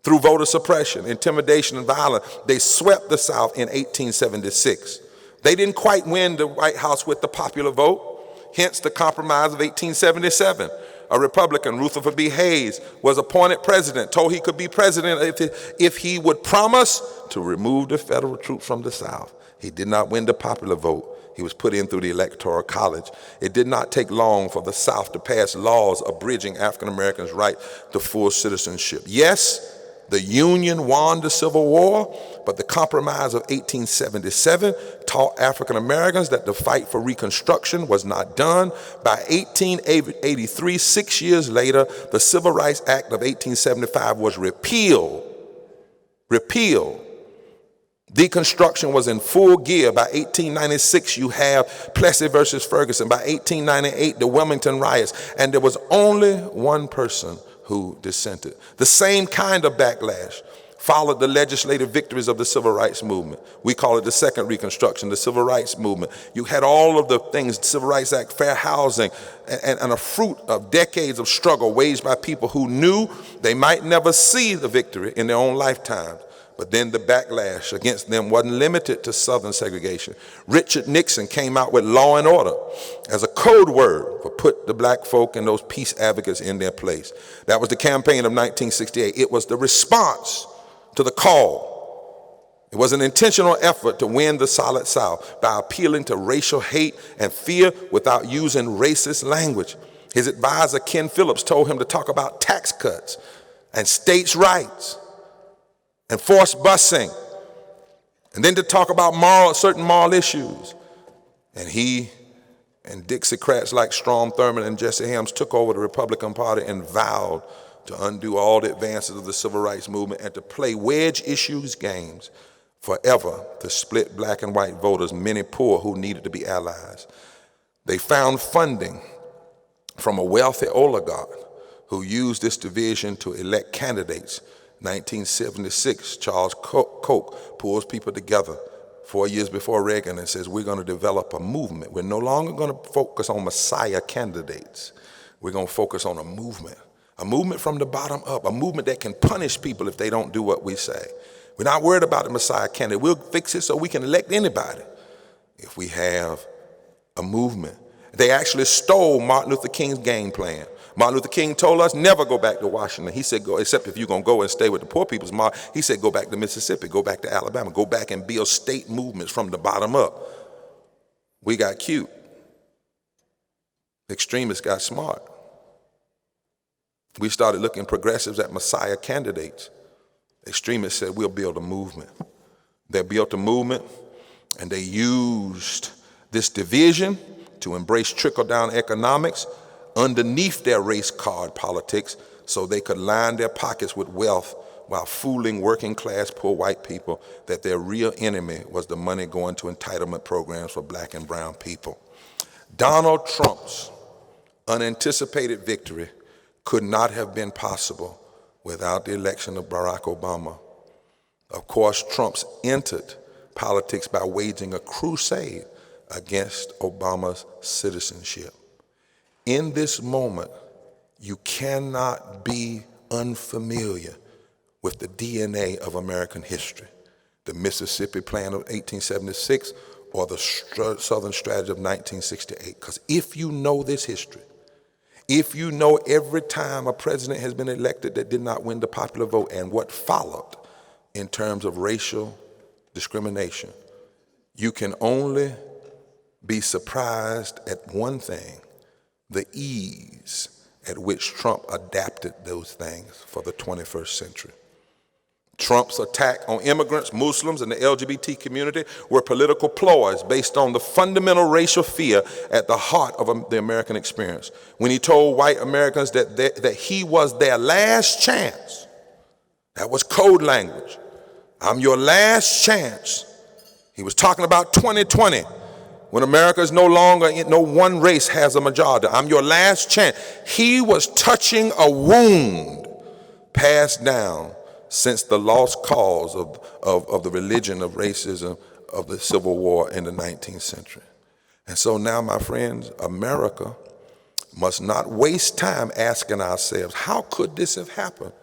Speaker 1: Through voter suppression, intimidation, and violence, they swept the South in 1876. They didn't quite win the White House with the popular vote, hence the Compromise of 1877. A Republican, Rutherford B. Hayes, was appointed president, told he could be president if he would promise to remove the federal troops from the South. He did not win the popular vote. He was put in through the Electoral College. It did not take long for the South to pass laws abridging African Americans' right to full citizenship. Yes, the Union won the Civil War, but the Compromise of 1877 taught African Americans that the fight for Reconstruction was not done. By 1883, 6 years later, the Civil Rights Act of 1875 was repealed. Deconstruction was in full gear. By 1896, you have Plessy versus Ferguson. By 1898, the Wilmington riots, and there was only one person who dissented. The same kind of backlash followed the legislative victories of the civil rights movement. We call it the second Reconstruction, the civil rights movement. You had all of the things, Civil Rights Act, fair housing, and a fruit of decades of struggle waged by people who knew they might never see the victory in their own lifetime. But then the backlash against them wasn't limited to Southern segregation. Richard Nixon came out with law and order as a code word for put the black folk and those peace advocates in their place. That was the campaign of 1968. It was the response to the call. It was an intentional effort to win the Solid South by appealing to racial hate and fear without using racist language. His advisor, Ken Phillips, told him to talk about tax cuts and states' rights and forced busing, and then to talk about certain moral issues. And he and Dixiecrats like Strom Thurmond and Jesse Helms took over the Republican Party and vowed to undo all the advances of the civil rights movement and to play wedge issues games forever to split black and white voters, many poor who needed to be allies. They found funding from a wealthy oligarch who used this division to elect candidates. 1976, Charles Koch pulls people together 4 years before Reagan and says, we're going to develop a movement. We're no longer going to focus on Messiah candidates. We're going to focus on a movement from the bottom up, a movement that can punish people if they don't do what we say. We're not worried about the Messiah candidate. We'll fix it so we can elect anybody if we have a movement. They actually stole Martin Luther King's game plan. Martin Luther King told us never go back to Washington. He said, go, except if you're going to go and stay with the poor people's march. He said, go back to Mississippi, go back to Alabama, go back and build state movements from the bottom up. We got cute. Extremists got smart. We started looking progressives at Messiah candidates. Extremists said, we'll build a movement. They built a movement, and they used this division to embrace trickle-down economics underneath their race card politics so they could line their pockets with wealth while fooling working class poor white people that their real enemy was the money going to entitlement programs for black and brown people. Donald Trump's unanticipated victory could not have been possible without the election of Barack Obama. Of course, Trump's entered politics by waging a crusade against Obama's citizenship. In this moment, you cannot be unfamiliar with the DNA of American history, the Mississippi Plan of 1876 or the Southern Strategy of 1968. Because if you know this history, if you know every time a president has been elected that did not win the popular vote and what followed in terms of racial discrimination, you can only be surprised at one thing: the ease at which Trump adapted those things for the 21st century. Trump's attack on immigrants, Muslims, and the LGBT community were political ploys based on the fundamental racial fear at the heart of the American experience. When he told white Americans that he was their last chance, that was code language. I'm your last chance. He was talking about 2020. When America is no longer, no one race has a majority. I'm your last chance. He was touching a wound passed down since the lost cause of the religion of racism of the Civil War in the 19th century. And so now, my friends, America must not waste time asking ourselves, how could this have happened?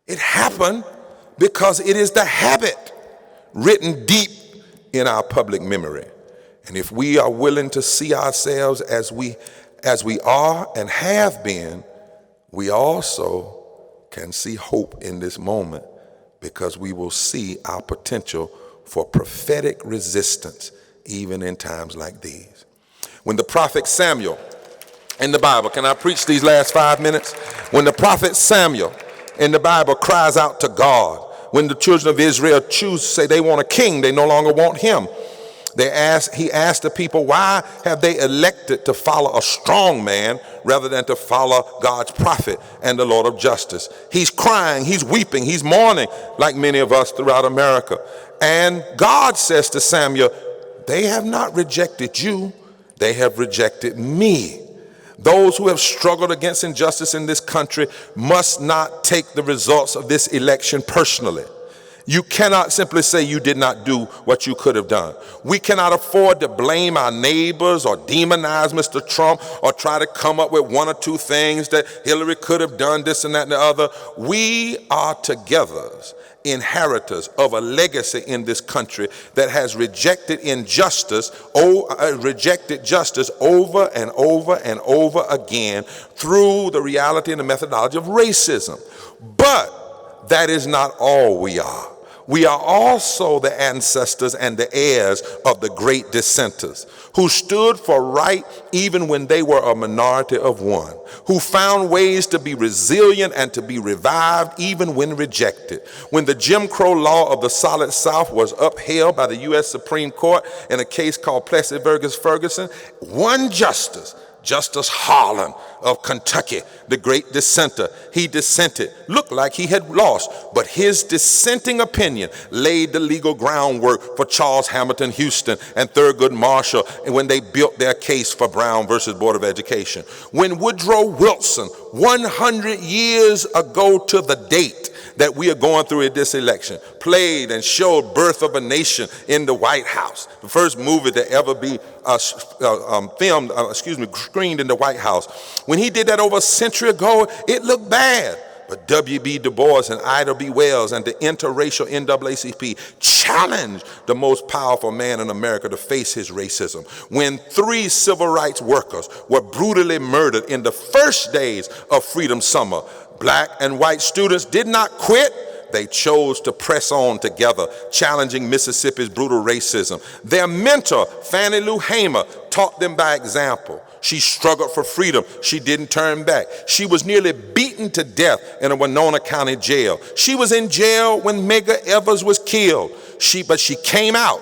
Speaker 1: It happened because it is the habit written deep in our public memory. And if we are willing to see ourselves as we are and have been, we also can see hope in this moment, because we will see our potential for prophetic resistance even in times like these. When the prophet Samuel in the Bible, can I preach these last 5 minutes? When the prophet Samuel in the Bible cries out to God, when the children of Israel choose to say they want a king, they no longer want him. He asked the people, why have they elected to follow a strong man rather than to follow God's prophet and the Lord of justice? He's crying, he's weeping, he's mourning like many of us throughout America. And God says to Samuel, they have not rejected you, they have rejected me. Those who have struggled against injustice in this country must not take the results of this election personally. You cannot simply say you did not do what you could have done. We cannot afford to blame our neighbors or demonize Mr. Trump or try to come up with one or two things that Hillary could have done, this and that and the other. We are together inheritors of a legacy in this country that has rejected injustice, rejected justice over and over and over again through the reality and the methodology of racism. But that is not all we are. We are also the ancestors and the heirs of the great dissenters who stood for right even when they were a minority of one, who found ways to be resilient and to be revived even when rejected. When the Jim Crow law of the Solid South was upheld by the U.S. Supreme Court in a case called Plessy versus Ferguson, one Justice Harlan of Kentucky, the great dissenter, he dissented, looked like he had lost, but his dissenting opinion laid the legal groundwork for Charles Hamilton Houston and Thurgood Marshall when they built their case for Brown versus Board of Education. When Woodrow Wilson, 100 years ago to the date that we are going through in this election, played and showed Birth of a Nation in the White House, the first movie to ever be screened in the White House. When he did that over a century ago, it looked bad. But W.B. Du Bois and Ida B. Wells and the interracial NAACP challenged the most powerful man in America to face his racism. When 3 civil rights workers were brutally murdered in the first days of Freedom Summer, black and white students did not quit. They chose to press on together, challenging Mississippi's brutal racism. Their mentor, Fannie Lou Hamer, taught them by example. She struggled for freedom. She didn't turn back. She was nearly beaten to death in a Winona County jail. She was in jail when Medgar Evers was killed. But she came out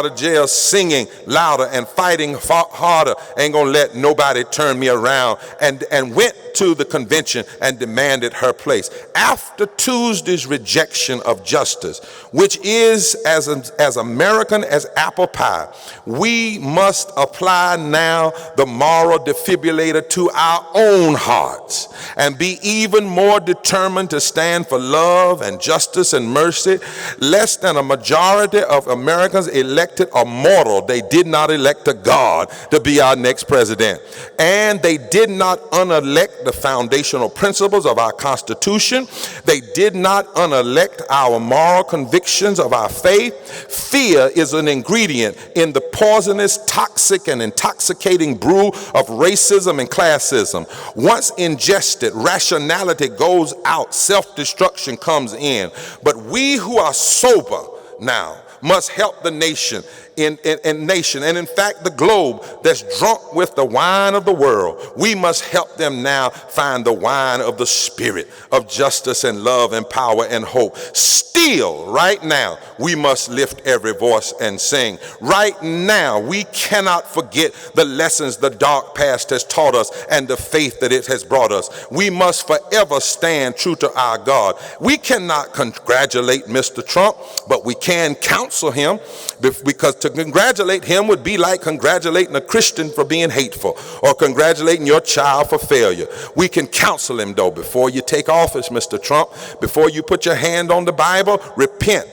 Speaker 1: of jail singing louder and fighting harder. Ain't gonna let nobody turn me around, and went to the convention and demanded her place. After Tuesday's rejection of justice, which is as American as apple pie, we must apply now the moral defibrillator to our own hearts and be even more determined to stand for love and justice and mercy. Less than a majority of Americans elected a mortal. They did not elect a God to be our next president. And they did not unelect the foundational principles of our Constitution. They did not unelect our moral convictions of our faith. Fear is an ingredient in the poisonous, toxic, and intoxicating brew of racism and classism. Once ingested, rationality goes out, self-destruction comes in. But we who are sober now must help the nation and in fact the globe that's drunk with the wine of the world. We must help them now find the wine of the Spirit of justice and love and power and hope. Still, right now, we must lift every voice and sing. Right now, we cannot forget the lessons the dark past has taught us and the faith that it has brought us. We must forever stand true to our God. We cannot congratulate Mr. Trump, but we can counsel him, because to congratulate him would be like congratulating a Christian for being hateful or congratulating your child for failure. We can counsel him, though. Before you take office, Mr. Trump, before you put your hand on the Bible, repent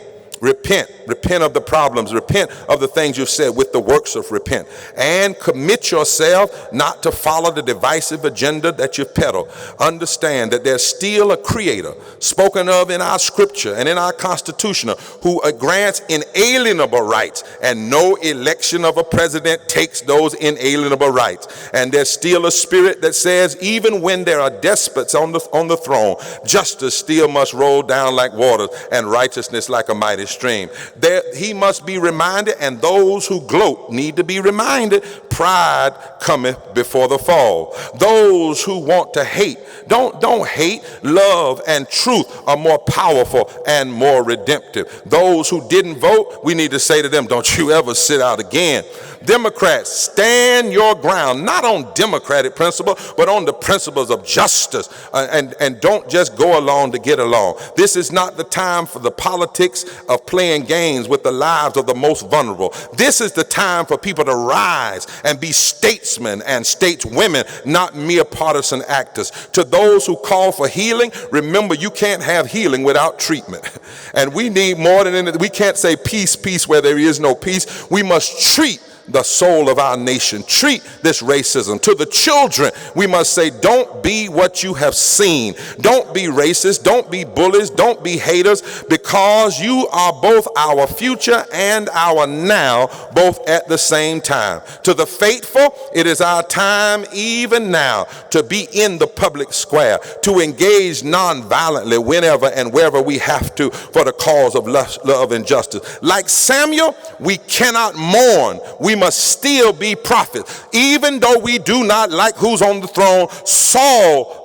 Speaker 1: of the problems, repent of the things you've said with the works of repent, and commit yourself not to follow the divisive agenda that you've peddled. Understand that there's still a creator spoken of in our scripture and in our Constitution who grants inalienable rights, and no election of a president takes those inalienable rights. And there's still a spirit that says even when there are despots on the throne, justice still must roll down like waters and righteousness like a mighty stream. There he must be reminded, and those who gloat need to be reminded, pride cometh before the fall. Those who want to hate, don't hate. Love and truth are more powerful and more redemptive. Those who didn't vote, we need to say to them, don't you ever sit out again. Democrats, stand your ground, not on democratic principle, but on the principles of justice, and don't just go along to get along. This is not the time for the politics of playing games with the lives of the most vulnerable. This is the time for people to rise and be statesmen and stateswomen, not mere partisan actors. To those who call for healing, remember, you can't have healing without treatment. And we need more than anything. We can't say peace, peace where there is no peace. We must treat the soul of our nation, treat this racism. To the children, we must say, don't be what you have seen. Don't be racist, don't be bullies, don't be haters, because you are both our future and our now, both at the same time. To the faithful, it is our time even now to be in the public square, to engage non-violently whenever and wherever we have to for the cause of love and justice. Like Samuel, we cannot mourn. We must still be prophets. Even though we do not like who's on the throne, Saul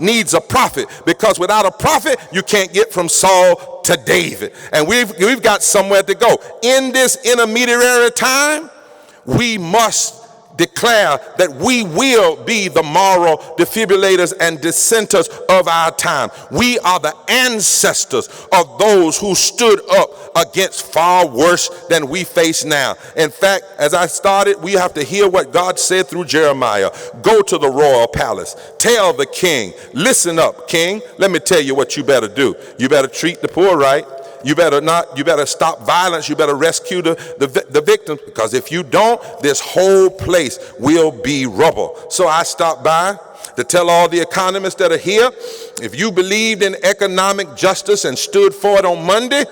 Speaker 1: needs a prophet, because without a prophet, you can't get from Saul to David. And we've got somewhere to go. In this intermediary time, we must declare that we will be the moral defibrillators and dissenters of our time. We are the ancestors of those who stood up against far worse than we face now. In fact, as I started, we have to hear what God said through Jeremiah. Go to the royal palace. Tell the king, listen up, king. Let me tell you what you better do. You better treat the poor right. You better stop violence. You better rescue the victims, because if you don't, this whole place will be rubble. So I stopped by to tell all the economists that are here, if you believed in economic justice and stood for it on Monday,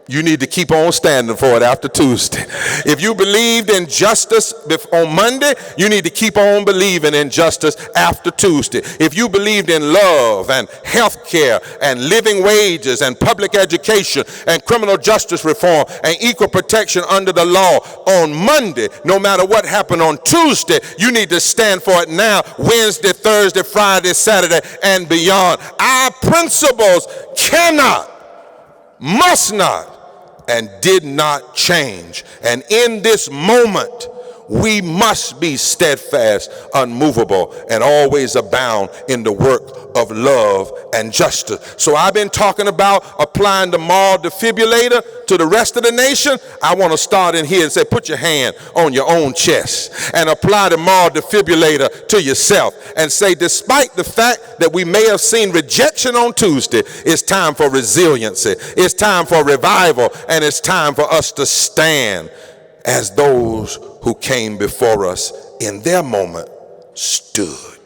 Speaker 1: you need to keep on standing for it after Tuesday. If you believed in justice on Monday, you need to keep on believing in justice after Tuesday. If you believed in love and health care and living wages and public education and criminal justice reform and equal protection under the law on Monday, no matter what happened on Tuesday, you need to stand for it now, Wednesday, Thursday, Friday, Saturday, and beyond. Our principles cannot, must not, and did not change. And in this moment, we must be steadfast, unmovable, and always abound in the work of love and justice. So I've been talking about applying the moral defibrillator to the rest of the nation. I want to start in here and say, put your hand on your own chest and apply the moral defibrillator to yourself and say, despite the fact that we may have seen rejection on Tuesday, it's time for resiliency, it's time for revival, and it's time for us to stand as those who came before us in their moment stood.